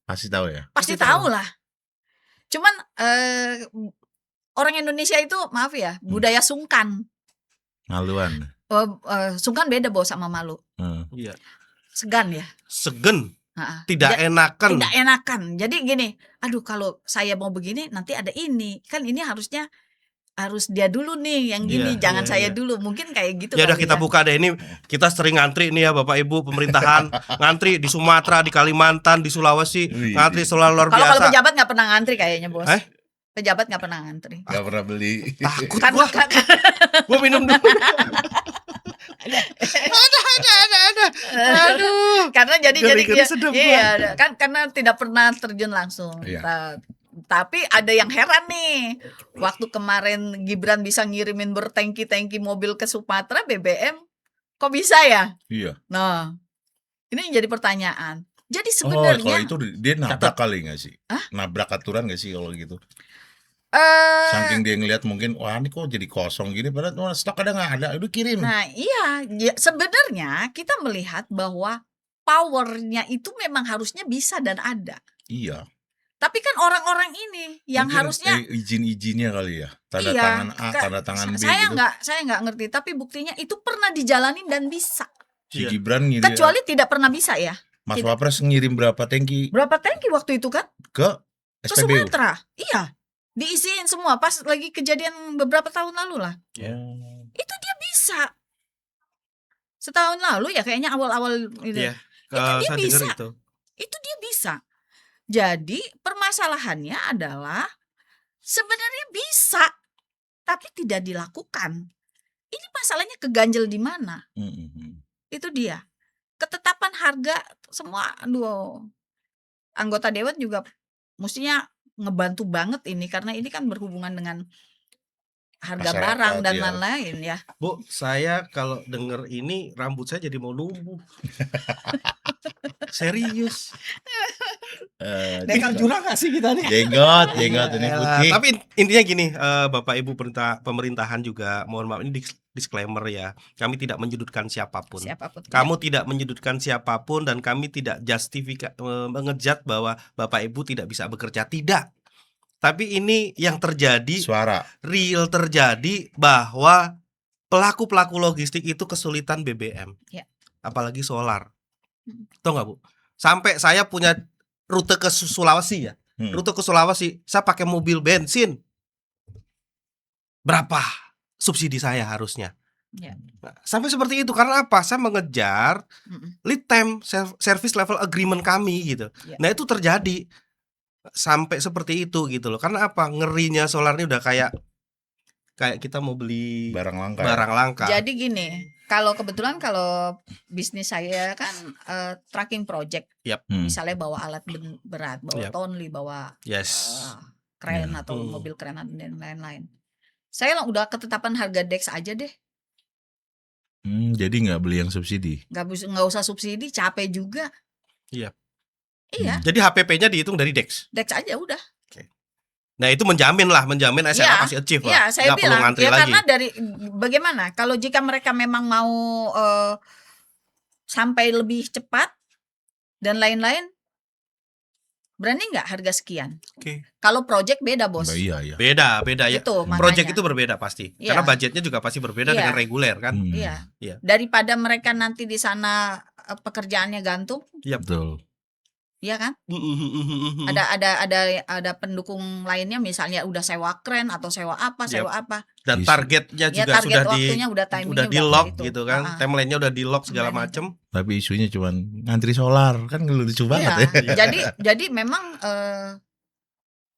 Pasti tahu ya. Pasti tahu lah. Cuman orang Indonesia itu maaf ya, budaya sungkan. Maluan. Sungkan beda Bos sama malu. Iya. Segan ya. Tidak enakan. Jadi gini, aduh kalau saya mau begini nanti ada ini. Kan ini harus dia dulu nih yang gini, jangan saya dulu, mungkin kayak gitu. Ya udah kita buka deh, ini kita sering ngantri nih ya Bapak Ibu pemerintahan, ngantri di Sumatera, di Kalimantan, di Sulawesi, ngantri selalu luar biasa. Kalau pejabat nggak pernah ngantri kayaknya Bos. Pejabat nggak pernah ngantri. Nggak pernah beli. Takut gua minum dulu. Ada. Aduh. Karena jadi kan karena tidak pernah terjun langsung. Tapi ada yang heran nih, waktu kemarin Gibran bisa ngirimin bertengki-tengki mobil ke Sumatera BBM, kok bisa ya? Iya. Nah, ini jadi pertanyaan. Jadi sebenarnya kalau itu dia nabrak kali nggak sih? Nabrak aturan nggak sih kalau gitu? Saking dia ngeliat mungkin, wah ini kok jadi kosong gini, padahal stok ada nggak ada, udah kirim. Nah iya, sebenarnya kita melihat bahwa powernya itu memang harusnya bisa dan ada. Iya. Tapi kan orang-orang ini yang mungkin harusnya izin-izinnya kali ya, tanda tangan A, tanda tangan B. Saya nggak ngerti, tapi buktinya itu pernah dijalanin dan bisa. Si Gibran ngirim. Kecuali tidak pernah bisa ya. Mas Wapres ngirim berapa tangki? Berapa tangki waktu itu kan? Ke SPBU. Sumatera. Iya. Diisiin semua pas lagi kejadian beberapa tahun lalu lah. Itu dia bisa. Setahun lalu ya kayaknya awal-awal itu. Itu dia bisa. Itu dia bisa. Jadi permasalahannya adalah sebenarnya bisa, tapi tidak dilakukan. Ini masalahnya keganjel di mana? Itu dia. Ketetapan harga semua, anggota dewan juga mestinya ngebantu banget ini karena ini kan berhubungan dengan harga masyarakat, barang dan lain-lain ya. Bu, saya kalau denger ini rambut saya jadi mau numbuh. Serius. Dekat jurang gak sih kita nih? Jenggot ini putih. Tapi intinya gini, Bapak Ibu pemerintahan juga, mohon maaf ini disclaimer ya, kami tidak menyudutkan siapapun. Kamu tidak menyudutkan siapapun dan kami tidak mengejat bahwa Bapak Ibu tidak bisa bekerja, tidak. Tapi ini yang terjadi, real terjadi bahwa pelaku-pelaku logistik itu kesulitan BBM, apalagi solar. Tahu nggak Bu? Sampai saya punya rute ke Sulawesi ya, rute ke Sulawesi, saya pakai mobil bensin. Berapa subsidi saya harusnya? Nah, sampai seperti itu karena apa? Saya mengejar lead time service level agreement kami gitu. Nah itu terjadi. Sampai seperti itu gitu loh. Karena apa? Ngerinya solar ini udah kayak kita mau beli barang langka. Jadi gini, kalau kebetulan kalau bisnis saya kan tracking project. Misalnya bawa alat berat, bawa tonli, bawa kren atau mobil keren dan lain-lain. Saya udah ketetapan harga DEX aja deh. Jadi nggak beli yang subsidi? Nggak usah subsidi, capek juga. Iya. Iya. Jadi HPP-nya dihitung dari DEX? DEX aja udah. Nah itu menjamin SMA pasti achieve lah. Iya, saya bilang perlu ngantri lagi. karena dari bagaimana kalau jika mereka memang mau sampai lebih cepat dan lain-lain, berani nggak harga sekian? Kalau project beda bos. Iya. Beda ya. Itu project itu berbeda pasti. Karena budgetnya juga pasti berbeda dengan reguler kan. Iya. Daripada mereka nanti di sana pekerjaannya gantung. Iya betul. Iya kan? Ada pendukung lainnya misalnya udah sewa kren atau sewa apa. Dan targetnya juga udah di lock gitu kan. Timeline-nya udah di lock segala macam. Tapi isunya cuma ngantri solar kan lucu banget ya. Jadi memang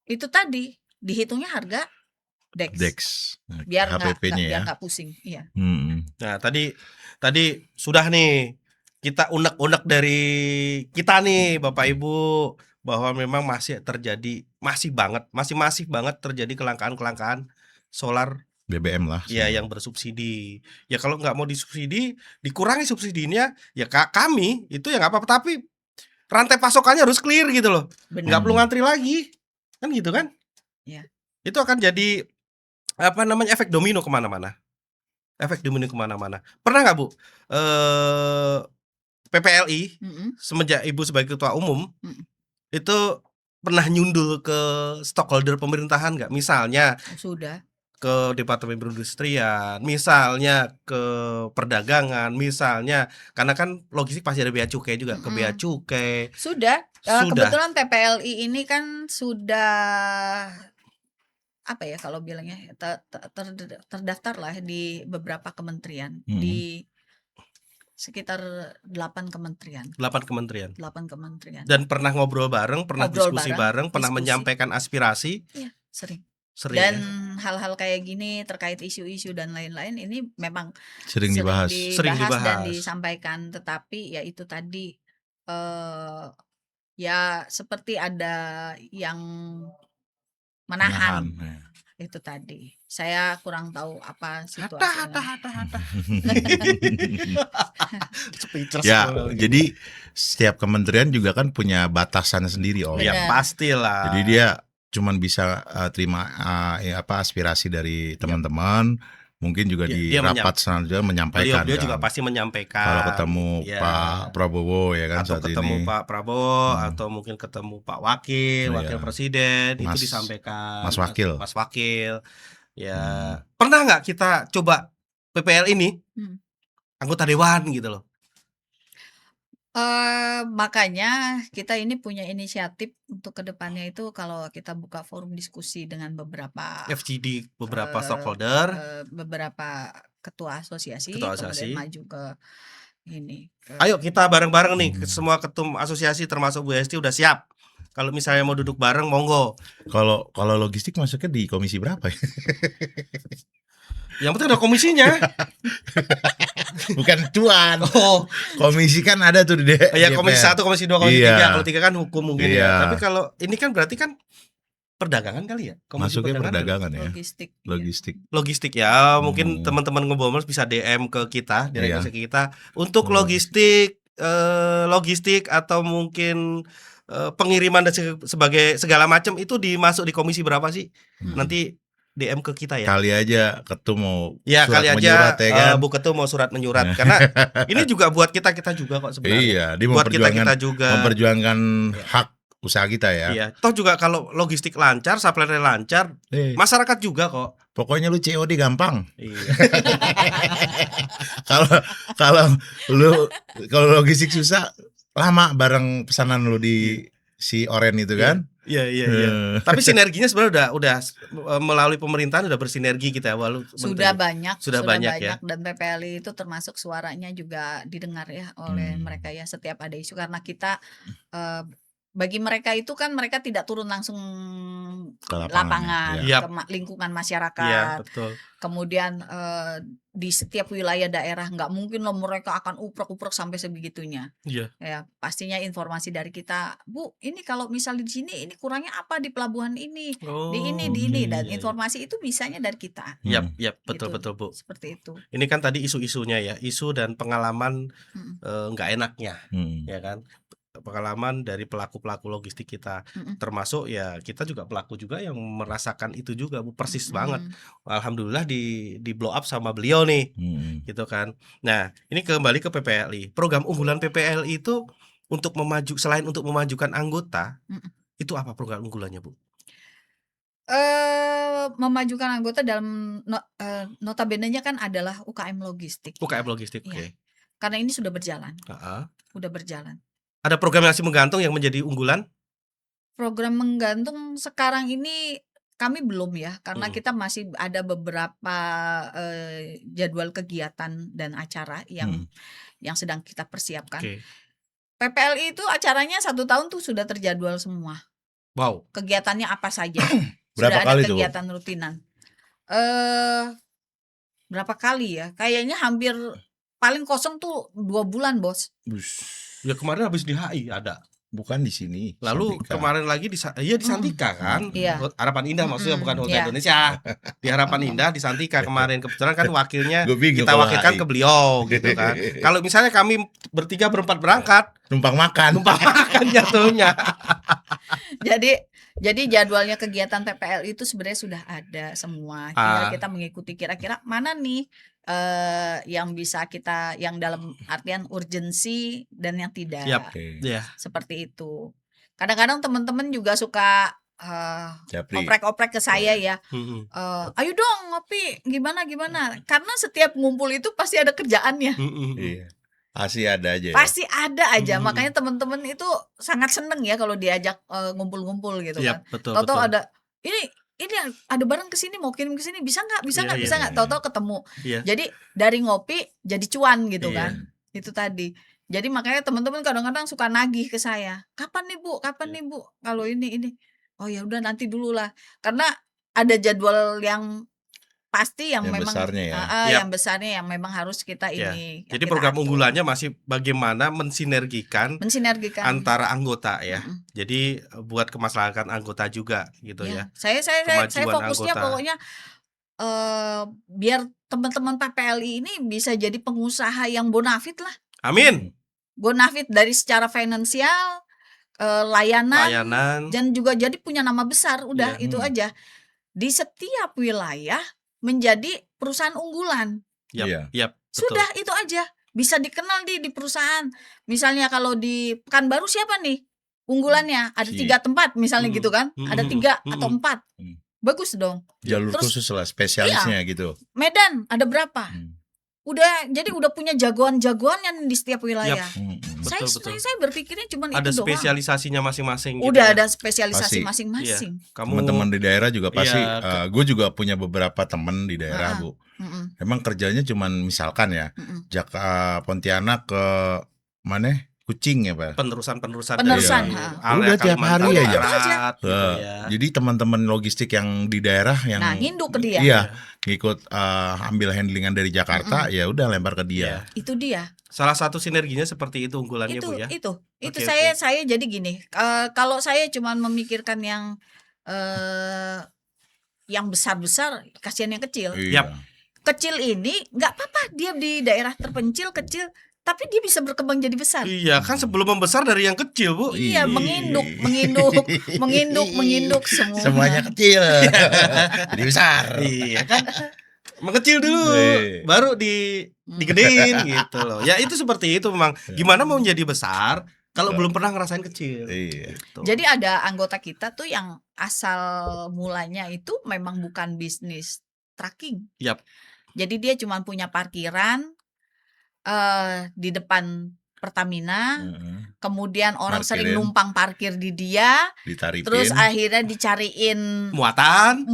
itu tadi dihitungnya harga DEX. Biar nggak pusing. Iya. Nah tadi sudah nih. Kita unek-unek dari kita nih Bapak Ibu bahwa memang masih masif banget terjadi kelangkaan solar BBM lah. Ya yang bersubsidi. Ya kalau nggak mau disubsidi, dikurangi subsidinya. Ya kami itu ya nggak apa-apa. Tapi rantai pasokannya harus clear gitu loh. Nggak perlu ngantri lagi, kan gitu kan? Ya. Itu akan jadi efek domino kemana-mana. Pernah nggak Bu? PPLI semenjak Ibu sebagai ketua umum itu pernah nyundul ke stockholder pemerintahan nggak? Misalnya sudah ke Departemen Perindustrian, misalnya ke perdagangan, misalnya karena kan logistik pasti ada bea cukai juga ke bea cukai. Sudah. Kebetulan PPLI ini kan sudah apa ya kalau bilangnya terdaftar lah di beberapa kementerian di sekitar 8 kementerian. 8 kementerian. Dan pernah ngobrol bareng, pernah diskusi bareng, pernah menyampaikan aspirasi. Iya, sering. Dan ya? Hal-hal kayak gini terkait isu-isu dan lain-lain ini memang sering dibahas dan disampaikan, tetapi ya itu tadi ya seperti ada yang menahan. Itu tadi saya kurang tahu apa situasinya. Jadi setiap kementerian juga kan punya batasan sendiri Ya pastilah. Jadi dia cuman bisa terima aspirasi dari teman-teman. Mungkin juga di rapat selanjutnya menyampaikan. Dia juga pasti menyampaikan. Kalau ketemu Pak Prabowo ya kan atau saat ketemu ini. Pak Prabowo atau mungkin ketemu Pak Wakil Presiden itu disampaikan. Mas Wakil. Ya pernah nggak kita coba PPL ini anggota dewan gitu loh? Makanya kita ini punya inisiatif untuk kedepannya itu kalau kita buka forum diskusi dengan beberapa FGD, beberapa stockholder, beberapa ketua asosiasi. Kemudian maju ke ini. Ayo kita bareng-bareng nih, semua ketum asosiasi termasuk Bu Hesti udah siap. Kalau misalnya mau duduk bareng, monggo. Kalau logistik masuknya di komisi berapa ya? Yang penting ada komisinya. Bukan cuan. Komisi kan ada tuh di komisi 1, komisi 2, komisi 3. Kalau 3 kan hukum mungkin ya. Tapi kalau ini kan berarti kan perdagangan kali ya? Masuknya perdagangan ya. Logistik ya. Mungkin teman-teman Ngebomers bisa DM ke kita, direksi ke kita untuk logistik atau mungkin pengiriman dan sebagai segala macam itu dimasuk di komisi berapa sih? Nanti DM ke kita ya. Kali aja ketum mau surat kali aja menyurat ya kan. Bu Ketum mau surat menyurat karena ini juga buat kita juga kok sebenarnya. Iya, buat kita juga memperjuangkan hak usaha kita ya. Iya, toh juga kalau logistik lancar, supply lancar, masyarakat juga kok. Pokoknya lu COD gampang. Iya. kalau logistik susah, lama bareng pesanan lu di si Oren itu kan. Iya. Tapi sinerginya sebenarnya udah melalui pemerintahan udah bersinergi kita sudah banyak ya. Dan PPLI itu termasuk suaranya juga didengar ya oleh mereka ya setiap ada isu karena kita bagi mereka itu kan mereka tidak turun langsung ke lapangan, ya. ke lingkungan masyarakat. Ya, betul. Kemudian di setiap wilayah daerah nggak mungkin loh mereka akan uprek-uprek sampai sebegitunya. Iya. Ya, pastinya informasi dari kita, Bu, ini kalau misalnya di sini ini kurangnya apa di pelabuhan ini, di ini dan informasi itu bisanya dari kita. Yap, betul Gitu. betul Bu. Seperti itu. Ini kan tadi isu-isunya ya, isu dan pengalaman nggak enaknya, ya kan? Pengalaman dari pelaku-pelaku logistik kita, termasuk ya kita juga pelaku juga yang merasakan itu juga Bu, persis banget. Alhamdulillah di blow up sama beliau nih, gitu kan. Nah, ini kembali ke PPLI. Program unggulan PPLI itu untuk selain untuk memajukan anggota, itu apa program unggulannya Bu? Memajukan anggota dalam notabene-nya kan adalah UKM logistik. UKM logistik, Iya. oke. Karena ini sudah berjalan. Udah berjalan. Ada program yang masih menggantung yang menjadi unggulan? Program menggantung sekarang ini kami belum ya, karena kita masih ada beberapa jadwal kegiatan dan acara yang sedang kita persiapkan. PPLI itu acaranya 1 tahun tuh sudah terjadwal semua. Wow. Kegiatannya apa saja. Berapa sudah kali ada kegiatan rutinan. Berapa kali ya? Kayaknya hampir paling kosong tuh 2 bulan, Bos. Ya kemarin habis di HI ada. Bukan di sini. Lalu Santika. Kemarin lagi di Santika kan. Harapan Indah maksudnya bukan Hotel Iya. Indonesia. Di Harapan Indah di Santika kemarin, kebetulan kan wakilnya Gua kita wakilkan ke beliau gitu kan. Kalau misalnya kami bertiga berempat berangkat, numpang makan jatuhnya. Jadi jadwalnya kegiatan PPL itu sebenarnya sudah ada semua. Tinggal kita mengikuti kira-kira mana nih yang bisa kita, yang dalam artian urgensi dan yang tidak. Seperti itu. Kadang-kadang teman-teman juga suka oprek-oprek ke saya ya. Ayo dong ngopi, gimana. Karena setiap ngumpul itu pasti ada kerjaannya. Pasti ada aja. Pasti ada aja. Makanya teman-teman itu sangat seneng ya kalau diajak ngumpul-ngumpul gitu kan. Tahu-tahu ada ini ada barang kesini, mau kirim kesini, bisa nggak? Tahu-tahu ketemu. Jadi dari ngopi jadi cuan gitu kan. Itu tadi. Jadi makanya teman-teman kadang-kadang suka nagih ke saya. Kapan nih Bu? Kalau ini. Oh ya udah nanti dulu lah. Karena ada jadwal yang pasti yang memang besarnya yang besarnya yang memang harus kita ini. Jadi program unggulannya masih bagaimana mensinergikan antara anggota ya. Jadi buat kemaslahatan anggota juga gitu ya. Saya fokusnya pokoknya biar teman-teman PPLI ini bisa jadi pengusaha yang bonafit lah. Amin. Bonafit dari secara finansial, layanan dan juga jadi punya nama besar. Udah itu aja. Di setiap wilayah menjadi perusahaan unggulan. Sudah itu aja. Bisa dikenal di perusahaan. Misalnya kalau di Pekanbaru siapa nih unggulannya? Ada 3 tempat misalnya gitu kan. Ada 3 atau 4. Bagus dong. Jalur khusus lah, spesialisnya gitu. Medan ada berapa? Jadi udah punya jagoan-jagoannya di setiap wilayah. Saya berpikirnya cuma itu doang. Ada spesialisasinya masing-masing. Udah ada spesialisasi masing-masing. Teman-teman di daerah juga pasti. Gue juga punya beberapa teman di daerah Bu. Emang kerjanya cuma misalkan ya, Pontianak ke mana? Kucing ya Pak. Penerusan. Udah tiap hari aja. Jadi teman-teman logistik yang di daerah yang nginduk ke dia. Iya, ngikut ambil handlingan dari Jakarta, ya udah lempar ke dia. Itu dia. Salah satu sinerginya seperti itu unggulannya Bu ya. Itu saya jadi gini. Kalau saya cuma memikirkan yang besar-besar, kasihan yang kecil. Kecil ini nggak apa-apa, dia di daerah terpencil kecil. Tapi dia bisa berkembang jadi besar. Iya kan, sebelum membesar dari yang kecil Bu. Iya, menginduk semua. Semuanya kecil. Jadi besar. Iya kan. Mengecil dulu, baru digedein gitu loh. Ya itu seperti itu memang. Gimana mau menjadi besar kalau belum pernah ngerasain kecil. Gitu. Jadi ada anggota kita tuh yang asal mulanya itu memang bukan bisnis trucking. Jadi dia cuma punya parkiran di depan Pertamina, kemudian orang sering numpang parkir di dia, ditaripin. Terus akhirnya dicariin muatan,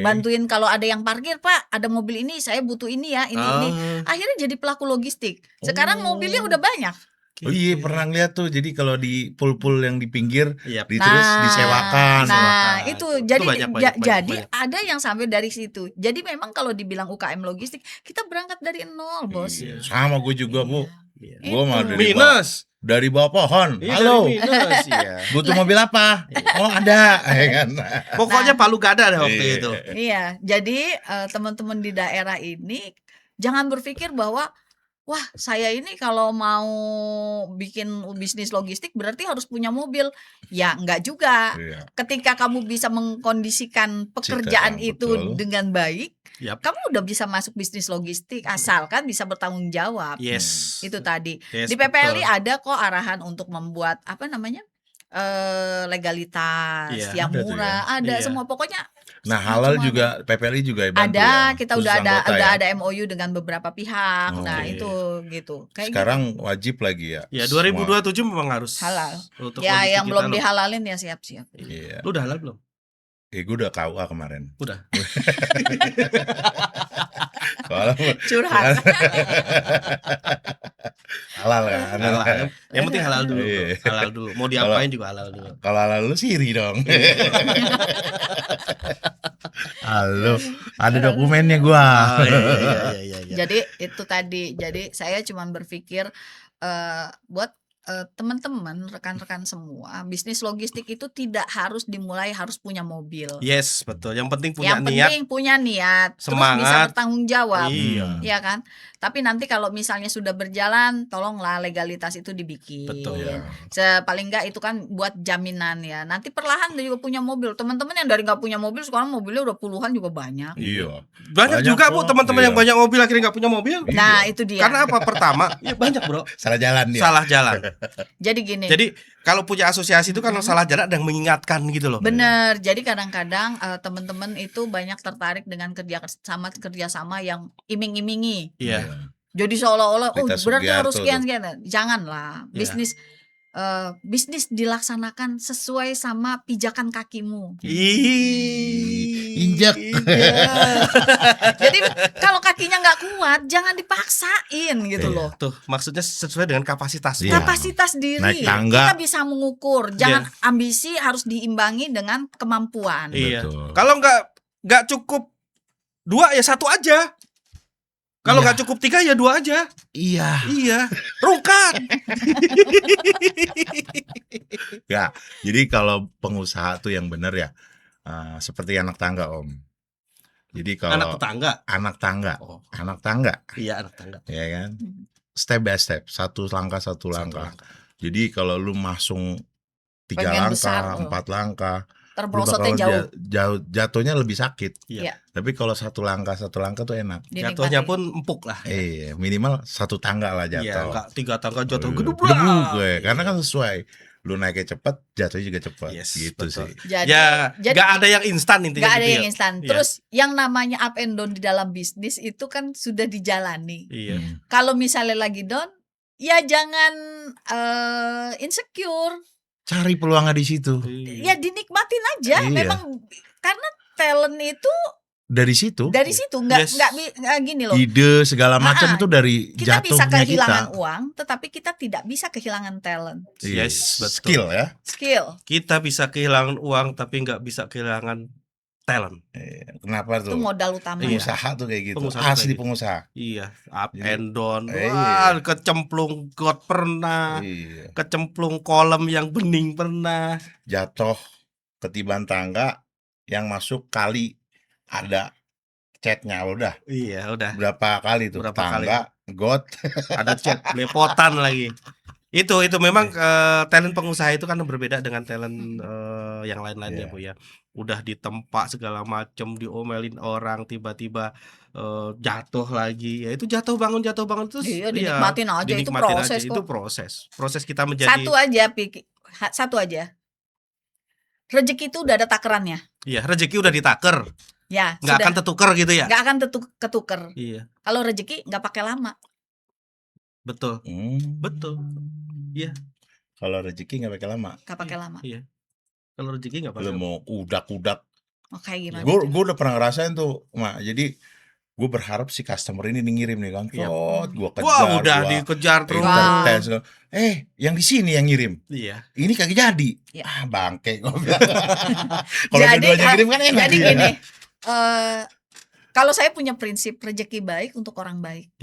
bantuin kalau ada yang parkir, Pak, ada mobil ini, saya butuh ini ya, ini. Akhirnya jadi pelaku logistik. Sekarang mobilnya udah banyak. Oh iya, pernah lihat tuh. Jadi kalau di pool-pool yang di pinggir, terus Nah, disewakan. itu Itu jadi banyak. ada yang sampai dari situ. Jadi memang kalau dibilang UKM logistik, kita berangkat dari nol, Bos. Iya, sama gue juga, Bu. Iya. Gue mah dari bawah pohon. Iya, Halo. dari minus, iya. Butuh mobil apa? Oh, ada. Ya kan? Pokoknya Palu Gada deh waktu itu. Iya, jadi teman-teman di daerah ini jangan berpikir bahwa wah, saya ini kalau mau bikin bisnis logistik berarti harus punya mobil. Ya, enggak juga. Iya. Ketika kamu bisa mengkondisikan pekerjaan itu betul. dengan baik, kamu udah bisa masuk bisnis logistik asalkan bisa bertanggung jawab. Yes. Itu tadi. Yes, Di PPLI ada kok arahan untuk membuat apa namanya? Legalitas yang ada tuh murah, ya. ada Iya. semua pokoknya. Nah, halal juga PPLI juga bantu Ada, ya, kita khusus udah anggota ya. ada MOU dengan beberapa pihak. Oh, Nah, iya. itu gitu. Kayak Sekarang wajib lagi ya. Ya, semua. 2027 memang harus halal. untuk Ya, logistik yang kita belum loh. dihalalin ya siap-siap. Iya. Lu udah halal belum? Gue udah KUA kemarin. Udah. Soalnya Curhat. halal kan. Halal. Yang penting halal dulu. Iya. Bro. Halal dulu. Mau diapain juga halal dulu. Kalau halal lu siri dong. Halo, ada dokumennya gua. Oh, iya. Jadi itu tadi. Jadi saya cuma berpikir buat teman-teman, rekan-rekan semua, bisnis logistik itu tidak harus dimulai harus punya mobil. Yes, betul. Yang penting punya Yang niat. penting punya niat, terus Semangat. bisa bertanggung jawab. Iya. Iya kan? Tapi nanti kalau misalnya sudah berjalan, tolonglah legalitas itu dibikin. Betul. Iya. Paling enggak itu kan buat jaminan ya. Nanti perlahan dia juga punya mobil. Teman-teman yang dari nggak punya mobil sekarang mobilnya udah puluhan juga banyak. Iya. Banyak juga Bu kok. teman-teman Iya. yang banyak mobil akhirnya nggak punya mobil. Nah, itu dia. Karena apa? Pertama, ya banyak Bro. Salah jalan dia. Salah jalan. Jadi gini. Jadi kalau punya asosiasi itu kan salah jalan dan mengingatkan gitu loh. Bener. Jadi kadang-kadang teman-teman itu banyak tertarik dengan kerjasama yang iming-imingi. Iya. Jadi seolah-olah Rita berarti harus Sugiarto sekian. Janganlah. Iya. Bisnis dilaksanakan sesuai sama pijakan kakimu. Injak. Jadi kalau kakinya nggak kuat, jangan dipaksain gitu loh. Tuh, maksudnya sesuai dengan kapasitas. Iya. Kapasitas diri Naik tangga. kita bisa mengukur. Jangan ambisi harus diimbangi dengan kemampuan. Iya. Betul. Kalau nggak cukup 2 ya 1 aja. Kalau nggak cukup 3 ya 2 aja. Iya. Rungkat. Ya, jadi kalau pengusaha tuh yang benar ya, seperti anak tangga Om. Jadi kalau Anak tetangga. anak tangga, Oh. anak tangga, Iya, anak tangga. ya kan, step by step, satu langkah. Jadi kalau lu masuk 3 Pengen langkah, besar, 4 langkah, lu Terbrosotnya bakal jauh. jatuhnya lebih sakit. Iya. Tapi kalau satu langkah tuh enak. Jatuhnya pun empuk lah. Iya, minimal 1 tangga lah Iya, jatuh. nggak 3 tangga jatuh Gedebuk, gedebuk. karena kan sesuai. Lu naiknya cepet, jatuhnya juga cepet. Yes, Gitu betul. sih. Jadi Ya, nggak ada yang instan intinya. nggak ada gitu yang ya. instan. Iya. Terus yang namanya up and down di dalam bisnis itu kan sudah dijalani. Iya. Kalau misalnya lagi down, ya jangan insecure. Cari peluangnya di situ. Ya dinikmatin aja. Iya. Memang karena talent itu Dari situ. dari situ nggak Yes. nggak gini loh. Ide segala macam itu dari Kita bisa jatuhnya kehilangan kita. uang, tetapi kita tidak bisa kehilangan talent, Yes, betul. Skill ya. skill. Kita bisa kehilangan uang tapi nggak bisa kehilangan talent. Kenapa Itu tuh? modal utama. Pengusaha tuh kayak gitu. Pengusaha tuh Asli kayak gitu. pengusaha. Iya, up Jadi, and down. iya. Wah, kecemplung got pernah. Iya. Kecemplung kolam yang bening pernah. Jatuh ketiban tangga yang masuk kali ada catnya udah. Iya, udah. Berapa kali tuh? Berapa kali? Tangga, got. Ada chat belepotan lagi. Itu memang talent pengusaha itu kan berbeda dengan talent yang lain-lainnya Iya. Bu ya. Udah ditempa segala macam, diomelin orang, tiba-tiba jatuh lagi. Ya itu jatuh bangun terus. Iya, dinikmatin aja, itu proses kok. Itu proses kita menjadi Satu aja. Rezeki itu udah ada takerannya. Iya, rezeki udah ditaker. Ya, Nggak akan tertuker gitu ya. nggak akan ketuker. Iya, Kalau rezeki nggak pakai lama. betul. Betul. Iya. Kalau rezeki nggak pakai lama. Nggak pakai lama. Iya. Kalau rezeki nggak Lu pakai. mau kudak-kudak. Oh, kayak gimana? Gue udah pernah ngerasain tuh, Mak. Jadi gue berharap si customer ini ngirim nih kan, gue kejar, wah udah dikejar terus, yang di sini yang ngirim, ini kagak jadi, bangke gue bilang. Kalau dua-duanya ngirim kan enak. Jadi gini, kalau saya punya prinsip rezeki baik untuk orang baik.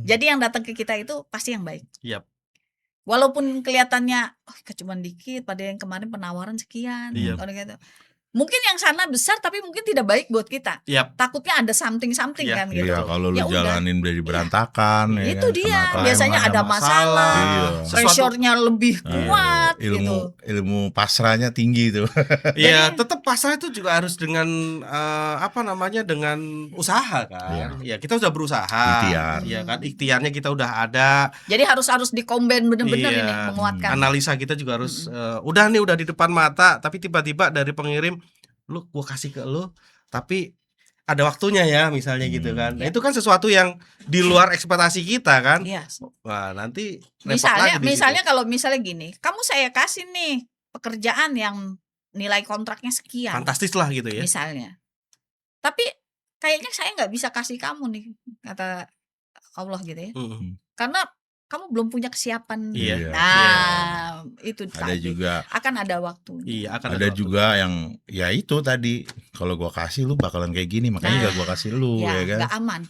Jadi yang datang ke kita itu pasti yang baik. Walaupun kelihatannya cuma dikit, pada yang kemarin penawaran sekian, kalau gitu. Mungkin yang sana besar tapi mungkin tidak baik buat kita. Takutnya ada something kan gitu. Iya, kalau lu jalanin dari berantakan, ya itu dia. Biasanya ada masalah. Pressure-nya lebih kuat ilmu pasrahnya tinggi tuh. Iya, tetap pasrah itu juga harus dengan dengan usaha kan. Ya, kita sudah berusaha. Ikhtiar. Iya kan, ikhtiarnya kita udah ada. Jadi harus dikomben bener-bener ini menguatkan. Analisa kita juga harus udah di depan mata, tapi tiba-tiba dari pengirim, gue kasih ke lu, tapi ada waktunya ya misalnya gitu kan. Nah, itu kan sesuatu yang di luar ekspektasi kita kan. Wah, nanti misalnya kalau misalnya gini, kamu saya kasih nih pekerjaan yang nilai kontraknya sekian, fantastis lah gitu ya misalnya, tapi kayaknya saya nggak bisa kasih kamu nih, kata Allah gitu ya, karena kamu belum punya kesiapan. Itu ada tadi. Juga akan ada waktu. Ada juga yang ya itu tadi, kalau gua kasih lu bakalan kayak gini, makanya gak gua kasih lu, ya kan? Gak aman.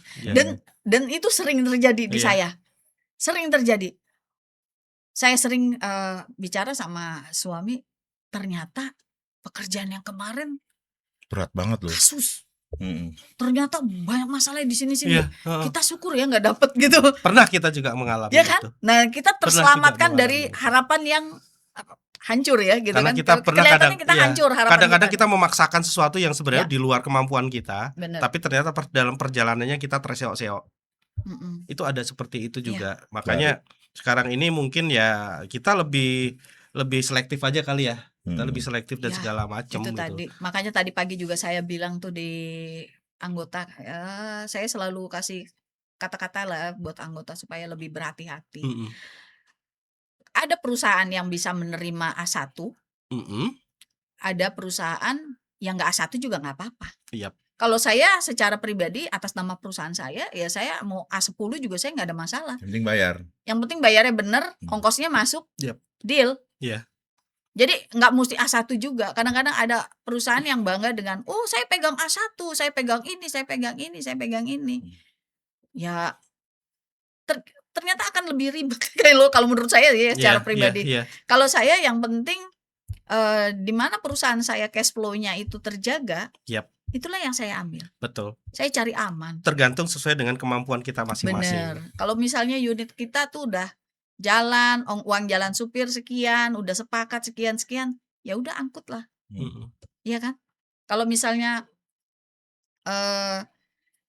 Dan itu sering terjadi di saya. Sering terjadi. Saya sering bicara sama suami, ternyata pekerjaan yang kemarin berat banget loh. Kasus. Ternyata banyak masalah di sini-sini. Kita syukur ya nggak dapet gitu. Pernah kita juga mengalami kan? Itu. Nah, kita terselamatkan dari harapan yang hancur ya gitu. Karena kan. Kita pernah hancur harapan. Kadang-kadang kita memaksakan sesuatu yang sebenarnya di luar kemampuan kita. Bener. Tapi ternyata dalam perjalanannya kita terseok-seok. Itu ada seperti itu juga. Makanya sekarang ini mungkin ya kita lebih selektif aja kali ya. Kita lebih selektif dan segala macam gitu. Tadi. Makanya tadi pagi juga saya bilang tuh di anggota, saya selalu kasih kata-kata lah buat anggota supaya lebih berhati-hati. Ada perusahaan yang bisa menerima A1, ada perusahaan yang nggak A1 juga nggak apa-apa. Kalau saya secara pribadi atas nama perusahaan saya, ya saya mau A10 juga saya nggak ada masalah. Yang penting bayar. Yang penting bayarnya bener, ongkosnya masuk, deal. Jadi nggak mesti A1 juga. Kadang-kadang ada perusahaan yang bangga dengan, saya pegang A1, saya pegang ini, saya pegang ini, saya pegang ini. Ya ternyata akan lebih ribet kalau menurut saya ya secara pribadi. Kalau saya yang penting di mana perusahaan saya cash flow-nya itu terjaga, itulah yang saya ambil. Betul. Saya cari aman. Tergantung sesuai dengan kemampuan kita masing-masing. Bener. Kalau misalnya unit kita tuh udah jalan, uang jalan supir sekian, udah sepakat sekian, ya udah angkut lah. Iya kan? Kalau misalnya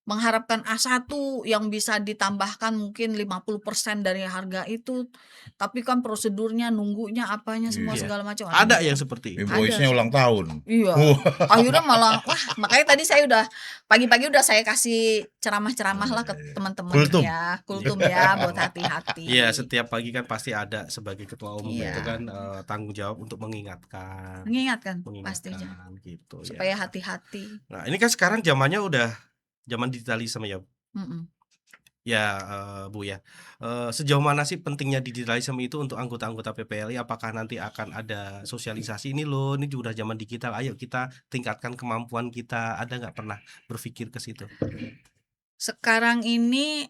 mengharapkan A1 yang bisa ditambahkan mungkin 50% dari harga itu, tapi kan prosedurnya, nunggunya, apanya semua segala macam. Ada yang seperti itu. Invoice-nya ulang tahun. Iya. Akhirnya malah makanya tadi saya udah pagi-pagi udah saya kasih ceramah-ceramah lah ke teman-teman kultum ya buat hati-hati. Iya, setiap pagi kan pasti ada sebagai ketua umum itu kan tanggung jawab untuk mengingatkan pastinya gitu supaya hati-hati. Nah, ini kan sekarang zamannya udah zaman digitalisme ya. Ya Bu ya, sejauh mana sih pentingnya digitalisme itu untuk anggota-anggota PPLI? Apakah nanti akan ada sosialisasi, ini loh, ini juga zaman digital, ayo kita tingkatkan kemampuan kita, ada nggak pernah berpikir ke situ? Sekarang ini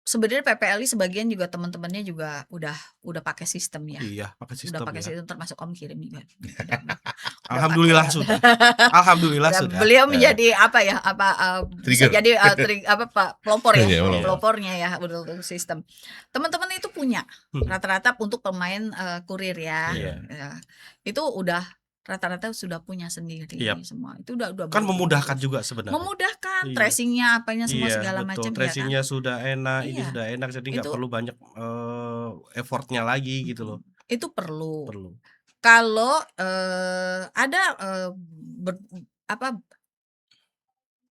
sebenarnya PPLI sebagian juga teman-temannya juga udah pakai sistem ya. Iya, pakai sistem. Udah pakai sistem, termasuk Om Kirim juga. Alhamdulillah sudah. Alhamdulillah sudah. Beliau menjadi bisa jadi pelopor ya, pelopornya ya untuk sistem. Teman-teman itu punya rata-rata untuk pemain kurir ya. Itu udah rata-rata sudah punya sendiri semua. Itu udah kan memudahkan juga sebenarnya. Memudahkan tracingnya apanya semua segala macam. Tracingnya sudah enak, ini sudah enak, jadi nggak perlu banyak effortnya lagi gitu loh. Itu perlu. Kalau ada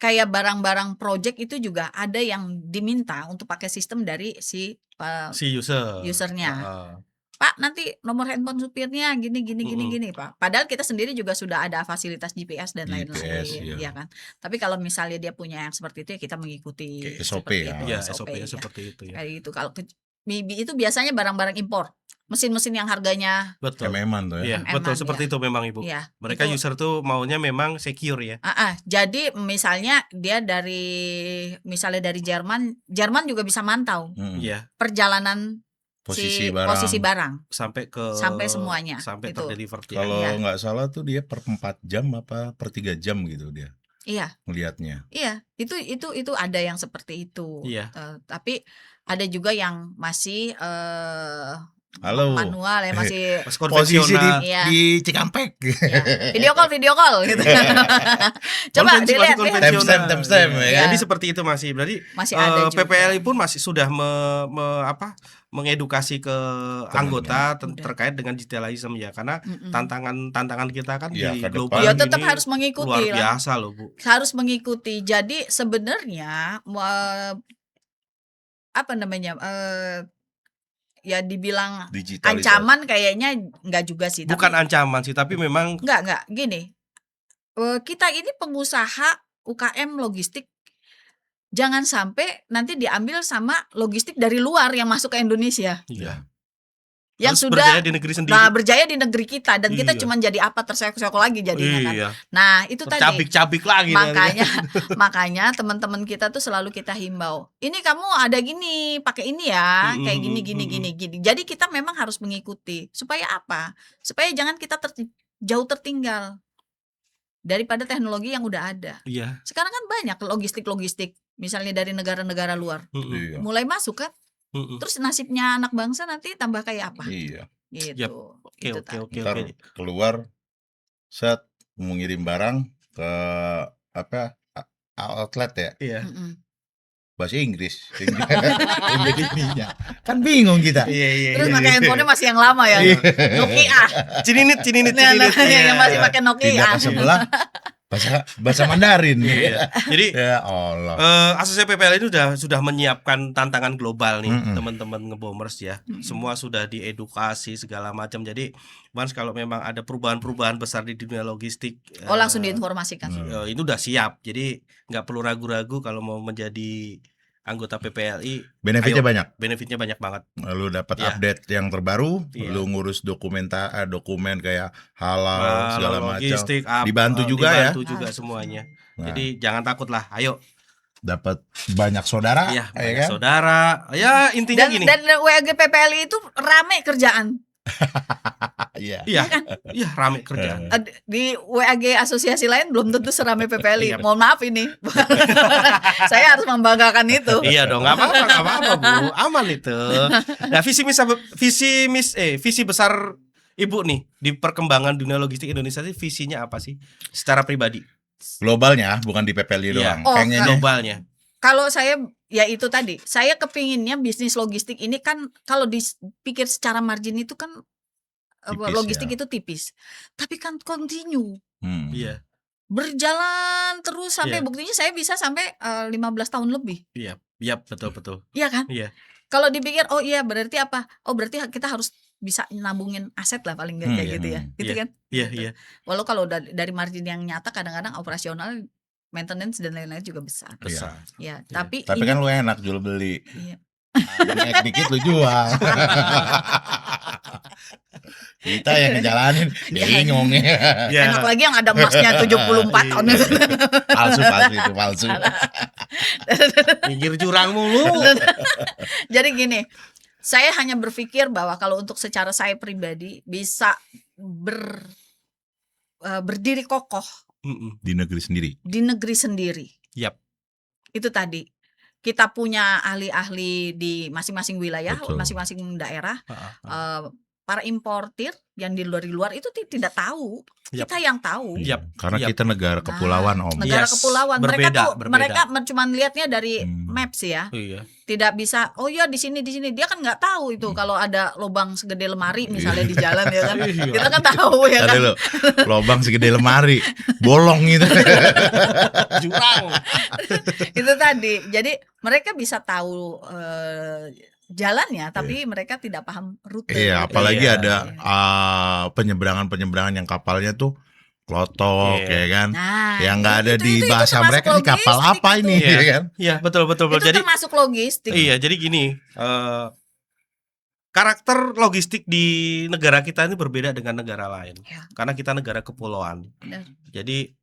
kayak barang-barang project itu juga ada yang diminta untuk pakai sistem dari si usernya. Pak nanti nomor handphone supirnya gini Pak. Padahal kita sendiri juga sudah ada fasilitas GPS dan lain-lain, ya kan. Tapi kalau misalnya dia punya yang seperti itu ya kita mengikuti SOP ya. SOP-nya seperti itu ya. Kayak gitu. Kalau MIBI itu biasanya barang-barang impor. Mesin-mesin yang harganya betul tuh ya. Betul seperti itu memang Ibu. Ya, mereka itu, user tuh maunya memang secure ya. Jadi misalnya dia misalnya dari Jerman juga bisa mantau perjalanan posisi barang sampai semuanya sampai terdeliver. Kalau nggak salah tuh dia per 4 jam apa per 3 jam gitu dia. Iya. Melihatnya. Iya, itu ada yang seperti itu. Iya. Tapi ada juga yang masih manual ya, masih posisi di Cikampek. Ya. Video call gitu. Coba dilihat timestamp ya. Jadi seperti itu masih. Berarti ada PPLI pun masih sudah mengedukasi ke anggota terkait dengan digitalism ya, karena tantangan kita kan di global ini tetap harus mengikuti luar biasa loh Bu. Harus mengikuti. Jadi sebenarnya ya dibilang ancaman kayaknya enggak juga sih. Bukan ancaman sih, tapi memang enggak gini. Kita ini pengusaha UKM logistik, jangan sampai nanti diambil sama logistik dari luar yang masuk ke Indonesia. Iya. Yang sudah berjaya di negeri sendiri. Berjaya di negeri kita dan kita cuma jadi apa terseok-seok lagi jadinya kan. Nah, itu tadi. Cabik-cabik lagi. Makanya teman-teman kita tuh selalu kita himbau. Ini kamu ada gini, pakai ini ya, kayak gini. Jadi kita memang harus mengikuti. Supaya apa? Supaya jangan kita jauh tertinggal daripada teknologi yang udah ada. Iya. Sekarang kan banyak logistik misalnya dari negara-negara luar. Mulai masuk kan? Terus nasibnya anak bangsa nanti tambah kayak apa? Iya. Gitu. Oke. Keluar set mengirim barang ke outlet ya. Iya. Bahasa Inggris. Kan bingung kita. Terus pakai handphonenya masih yang lama ya. Nokia. Cininit. Yang masih pakai Nokia. Pindah ke sebelah. Bahasa Mandarin. Jadi ya Allah. Asosiasi PPL ini sudah menyiapkan tantangan global nih teman-teman ngebomers ya. Semua sudah diedukasi segala macam. Jadi once kalau memang ada perubahan-perubahan besar di dunia logistik, langsung diinformasikan. Ini udah siap. Jadi nggak perlu ragu-ragu kalau mau menjadi anggota PPLI. Benefitnya banyak banget. Lu dapat update yang terbaru, lu ngurus dokumen kayak halal segala macam. Dibantu juga semuanya. Jadi jangan takut lah, ayo. Dapat banyak saudara. Iya, banyak saudara. Ya intinya gini. Dan WAG PPLI itu rame kerjaan. Iya, rame kerjaan. Di WAG asosiasi lain belum tentu serame PPLI. Mohon maaf ini. Saya harus membanggakan itu. Iya dong, nggak apa-apa Bu, aman itu. Nah, visi besar Ibu nih di perkembangan dunia logistik Indonesia sih, visinya apa sih secara pribadi? Globalnya, bukan di PPLI doang. Globalnya. Kalau saya ya itu tadi, saya kepinginnya bisnis logistik ini kan kalau dipikir secara margin itu kan tipis, logistik itu tipis, tapi kan continue, berjalan terus sampai buktinya saya bisa sampai 15 tahun lebih. Iya, betul. Iya kan? Iya. Kalau dipikir berarti apa? Berarti kita harus bisa nabungin aset lah paling nggak kayak gitu ya, gitu kan? Iya. Walau kalau dari margin yang nyata kadang-kadang operasional, maintenance dan lain-lain juga besar. Ya, tapi kan lu enak jual beli. Iya. Naik dikit lu jual. Kita yang ngejalanin bingung ya. Enak lagi yang ada emasnya 74 tahun. Palsu. Pinggir jurang mulu. Jadi gini, saya hanya berpikir bahwa kalau untuk secara saya pribadi bisa berdiri kokoh di negeri sendiri. Yap. Itu tadi. Kita punya ahli-ahli di masing-masing wilayah, masing-masing daerah. Para importir yang di luar itu tidak tahu. Kita yang tahu. Karena kita negara kepulauan, Om. Negara kepulauan. Mereka cuma lihatnya dari maps ya. Tidak bisa. Oh iya di sini. Dia kan nggak tahu itu kalau ada lubang segede lemari misalnya di jalan ya kan. Kita kan tahu ya kan. Lubang segede lemari, bolong gitu. Jurang. Itu tadi. Jadi mereka bisa tahu jalannya, tapi mereka tidak paham rute. Iya, apalagi ada penyeberangan yang kapalnya tuh klotok, ya kan? Nah, yang nggak ada di bahasa mereka, ini kapal apa ini, ya kan? Iya, betul. Itu jadi termasuk logistik. Iya, jadi gini, karakter logistik di negara kita ini berbeda dengan negara lain, karena kita negara kepulauan. Jadi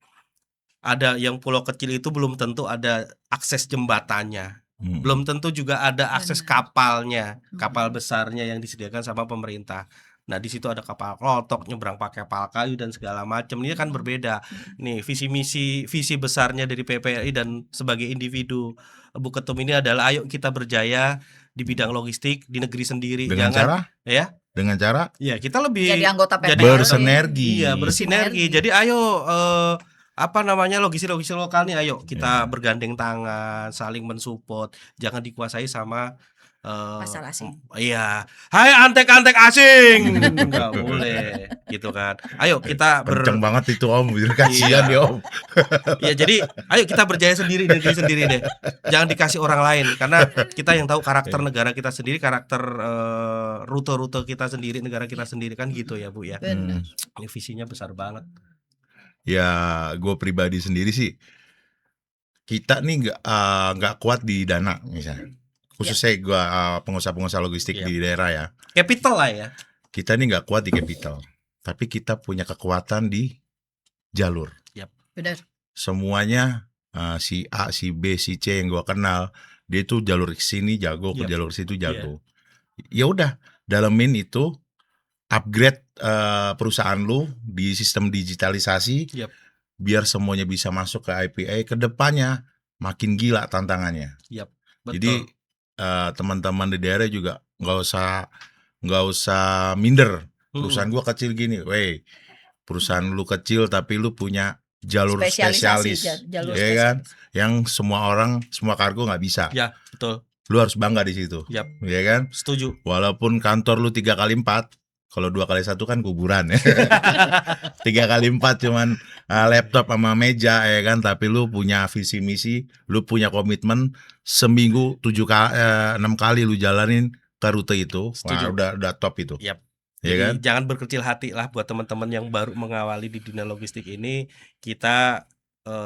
ada yang pulau kecil itu belum tentu ada akses jembatannya, belum tentu juga ada akses kapalnya, kapal besarnya yang disediakan sama pemerintah. Nah, di situ ada kapal klotok, nyebrang pakai kapal kayu dan segala macam. Ini kan berbeda. Nih, visi besarnya dari PPLI dan sebagai individu Bu Ketum ini adalah ayo kita berjaya di bidang logistik di negeri sendiri. Dengan cara ya kita lebih jadi anggota PPLI. Bersinergi. Iya, bersinergi. Jadi ayo logistik lokal nih, ayo kita bergandeng tangan, saling mensupport, jangan dikuasai sama pasar asing. Iya, hai antek-antek asing, nggak boleh gitu kan. Ayo kita kenceng banget itu Om, kasihan ya Om. Iya, jadi ayo kita berjaya sendiri di negeri sendiri deh, jangan dikasih orang lain, karena kita yang tahu karakter negara kita sendiri, karakter rute-rute kita sendiri, negara kita sendiri kan gitu ya Bu ya. Ini visinya besar banget. Ya, gue pribadi sendiri sih, kita nih nggak kuat di dana misalnya. Khususnya gue pengusaha-pengusaha logistik di daerah ya. Capital lah ya. Kita nih nggak kuat di capital, tapi kita punya kekuatan di jalur. Benar. Semuanya si A, si B, si C yang gue kenal, dia itu jalur sini jago, ke jalur situ jago. Ya udah, dalemin itu, upgrade perusahaan lu di sistem digitalisasi, biar semuanya bisa masuk ke IPA. Kedepannya makin gila tantangannya. Betul. Jadi teman-teman di daerah juga nggak usah minder. Perusahaan gua kecil gini, perusahaan lu kecil tapi lu punya jalur spesialis, ya kan? Yang semua kargo nggak bisa. Ya, betul. Lu harus bangga di situ, ya kan? Setuju. Walaupun kantor lu 3x4, kalau 2x1 kan kuburan ya. 3x4 cuman laptop sama meja, ya kan? Tapi lu punya visi misi, lu punya komitmen, seminggu 6 kali lu jalanin ke rute itu. Wah, udah top itu. Ya kan? Jangan berkecil hati lah buat teman-teman yang baru mengawali di dunia logistik ini. Kita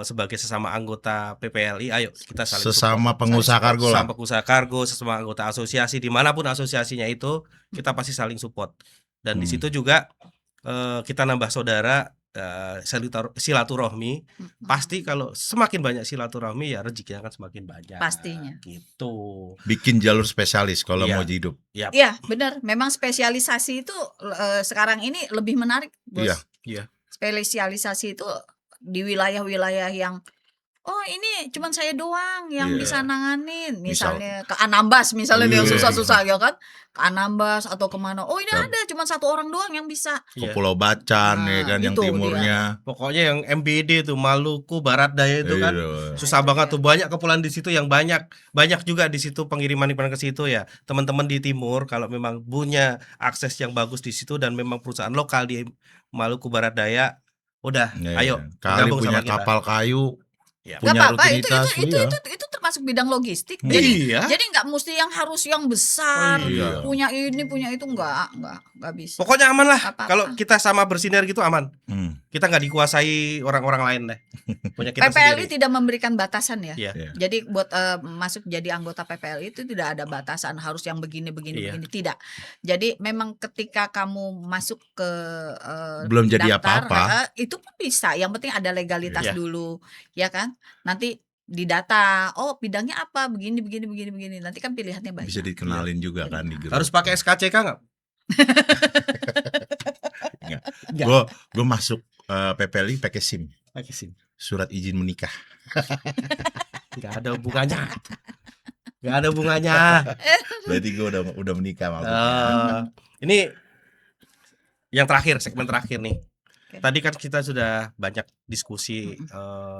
sebagai sesama anggota PPLI, ayo kita saling sesama pengusaha kargo lah. Sesama pengusaha kargo, sesama anggota asosiasi, dimanapun asosiasinya itu, kita pasti saling support. Dan di situ juga kita nambah saudara, silaturahmi. Pasti kalau semakin banyak silaturahmi, ya rezekinya akan semakin banyak. Pastinya. Gitu. Bikin jalur spesialis kalau mau hidup. Iya, benar. Memang spesialisasi itu sekarang ini lebih menarik, Bos. Iya. Spesialisasi itu di wilayah-wilayah yang ini cuman saya doang yang bisa nanganin, misalnya ke Anambas misalnya yang susah-susah ya kan, ke Anambas atau kemana, ini ada cuman satu orang doang yang bisa, ke Pulau Bacan ya kan, yang timurnya pokoknya yang MBD tuh, Maluku Barat Daya itu kan susah banget tuh, banyak kepulauan di situ yang banyak juga di situ pengiriman ke situ ya. Teman-teman di timur kalau memang punya akses yang bagus di situ dan memang perusahaan lokal di Maluku Barat Daya, udah ayo kali punya kapal kayu. Punya rutinitas, itu termasuk bidang logistik. Jadi nggak mesti yang harus yang besar, punya ini punya itu, nggak bisa. Pokoknya aman lah. Kalau kita sama bersinergi gitu aman. Kita nggak dikuasai orang-orang lain deh. Punya kita PPLI sendiri. Tidak memberikan batasan ya. Jadi buat masuk jadi anggota PPLI itu tidak ada batasan harus yang begini tidak. Jadi memang ketika kamu masuk ke belum jadi apa-apa, itu pun bisa. Yang penting ada legalitas dulu, ya kan? Nanti didata, bidangnya apa, begini. Nanti kan pilihannya banyak. Bisa dikenalin juga kan di grup. Harus pakai SKCK nggak? Gue masuk PPLI pakai SIM. Surat izin menikah. Nggak ada hubungannya. Berarti gue udah menikah maksudnya. Ini yang terakhir, segmen terakhir nih. Tadi kan kita sudah banyak diskusi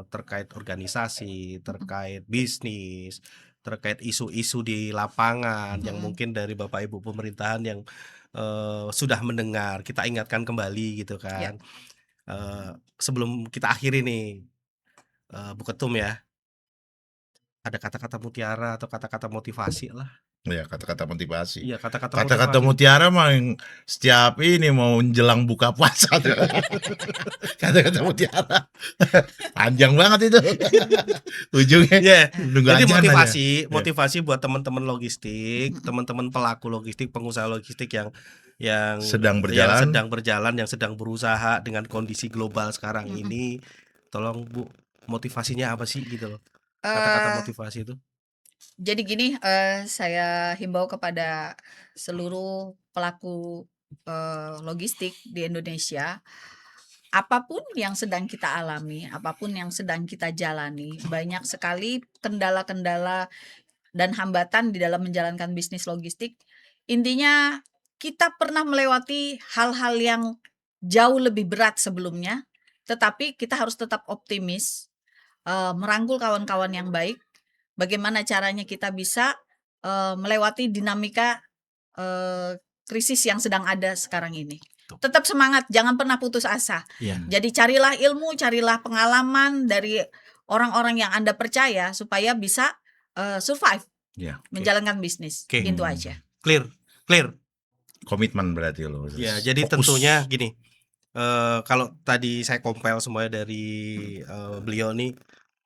terkait organisasi, terkait bisnis, terkait isu-isu di lapangan yang mungkin dari Bapak Ibu pemerintahan yang sudah mendengar, kita ingatkan kembali gitu kan. Sebelum kita akhiri nih, Bu Ketum ya, ada kata-kata mutiara atau kata-kata motivasi lah Ya, kata-kata motivasi. Iya, kata-kata mutiara mah yang setiap ini mau jelang buka puasa. Kata-kata mutiara. Panjang banget itu. Ujungnya. Jadi motivasi buat teman-teman logistik, teman-teman pelaku logistik, pengusaha logistik yang sedang berjalan, yang sedang berusaha dengan kondisi global sekarang ini. Tolong Bu, motivasinya apa sih gitu loh. Kata-kata motivasi itu. Jadi gini, saya himbau kepada seluruh pelaku logistik di Indonesia, apapun yang sedang kita alami, apapun yang sedang kita jalani, banyak sekali kendala-kendala dan hambatan di dalam menjalankan bisnis logistik. Intinya kita pernah melewati hal-hal yang jauh lebih berat sebelumnya, tetapi kita harus tetap optimis, merangkul kawan-kawan yang baik. Bagaimana caranya kita bisa melewati dinamika krisis yang sedang ada sekarang ini. Tetap semangat, jangan pernah putus asa. Jadi carilah ilmu, carilah pengalaman dari orang-orang yang Anda percaya supaya bisa survive, menjalankan bisnis. Itu aja. Clear. Komitmen berarti lo. Ya, jadi fokus. Tentunya gini. Kalau tadi saya compile semuanya dari beliau nih,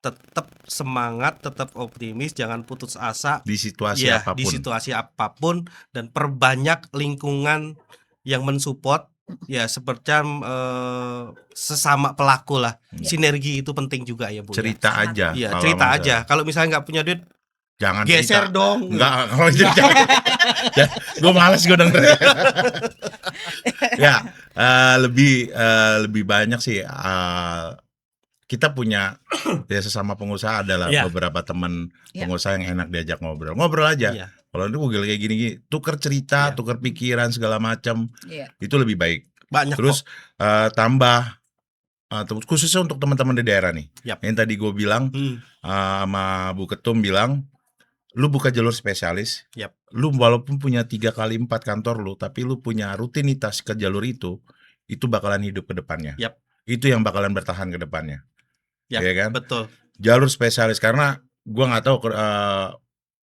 tetap semangat, tetap optimis, jangan putus asa di situasi apapun, dan perbanyak lingkungan yang mensupport seperti sesama pelaku lah. Sinergi itu penting juga ya Bu. Cerita aja. Iya, cerita aja. Kalau misalnya nggak punya duit, jangan geser cerita. Dong. Enggak, kalau jangan. Gue males gue denger. Lebih banyak sih. Kita punya sesama pengusaha adalah beberapa teman pengusaha yang enak diajak ngobrol aja. Kalau ini Google kayak gini, tuker cerita, tuker pikiran segala macam, itu lebih baik. Banyak. Terus tambah khususnya untuk teman-teman di daerah nih. Yang tadi gue bilang sama Bu Ketum bilang, lu buka jalur spesialis. Lu walaupun punya 3 kali 4 kantor lu, tapi lu punya rutinitas ke jalur itu bakalan hidup ke depannya. Itu yang bakalan bertahan ke depannya. Ya kan? Betul. Jalur spesialis, karena gua nggak tahu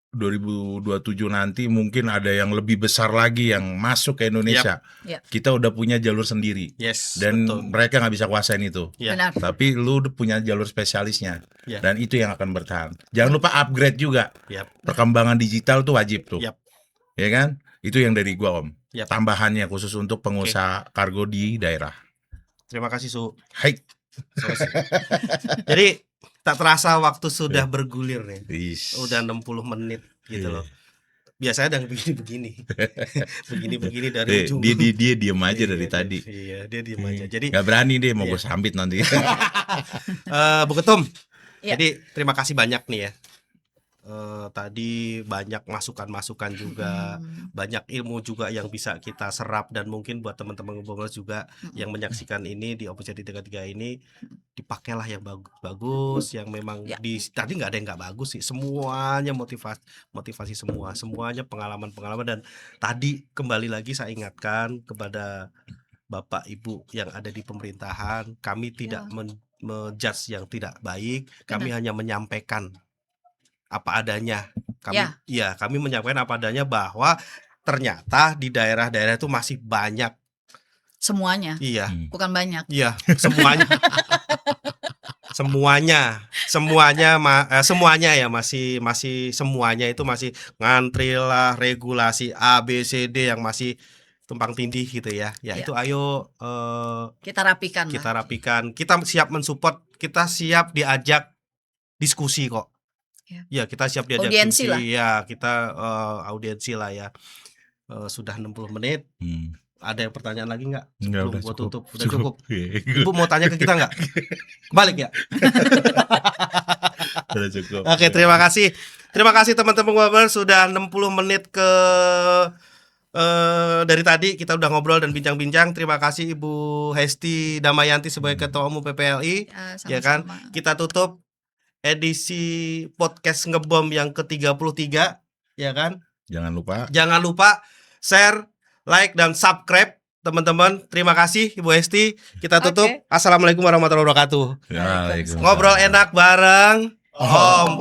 2027 nanti mungkin ada yang lebih besar lagi yang masuk ke Indonesia. Kita udah punya jalur sendiri. Dan betul. Mereka nggak bisa kuasain itu. Tapi lu punya jalur spesialisnya. Dan itu yang akan bertahan. Jangan lupa upgrade juga. Perkembangan digital tuh wajib tuh. Ya kan? Itu yang dari gua Om. Tambahannya khusus untuk pengusaha kargo di daerah. Terima kasih Su. Hai. Jadi tak terasa waktu sudah bergulir ya. Udah 60 menit gitu loh. Biasanya udah begini. Begini dari ujung. Dia diem aja dari tadi. Iya, dia diem aja. Jadi gak berani deh mau gue sambit nanti. Bu Ketum. Jadi terima kasih banyak nih ya. Tadi banyak masukan-masukan juga, banyak ilmu juga yang bisa kita serap, dan mungkin buat teman-teman Ngobongers juga yang menyaksikan ini di Opportunity 33 ini, dipakailah yang bagus, yang memang tadi nggak ada yang nggak bagus sih, semuanya motivasi semuanya pengalaman, dan tadi kembali lagi saya ingatkan kepada Bapak Ibu yang ada di pemerintahan, kami tidak menjudge yang tidak baik, kami hanya menyampaikan apa adanya. Kami menyampaikan apa adanya, bahwa ternyata di daerah-daerah itu masih banyak. Semuanya. Bukan banyak. Semuanya. Semuanya ya masih semuanya itu masih ngantri lah, regulasi A B C D yang masih tumpang tindih gitu ya. Itu ayo kita rapikan. Kita siap mensupport, kita siap diajak diskusi kok. Kita siap diajak audiensi lah. Kita audiensi lah ya. Sudah 60 menit. Ada yang pertanyaan lagi nggak? Sebelum gua tutup. Udah cukup. Ibu mau tanya ke kita nggak? Balik ya. Sudah cukup. Oke, terima kasih. Terima kasih teman-teman Ngobongers, sudah 60 menit dari tadi kita udah ngobrol dan bincang-bincang. Terima kasih Ibu Hesti Damayanti sebagai Ketua Umum PPLI. Ya kan? Kita tutup edisi podcast Ngebom yang ke-33, ya kan? Jangan lupa share, like, dan subscribe teman-teman. Terima kasih Ibu Hesti. Kita tutup. Assalamualaikum warahmatullahi wabarakatuh. Waalaikumsalam. Ngobrol enak bareng Om.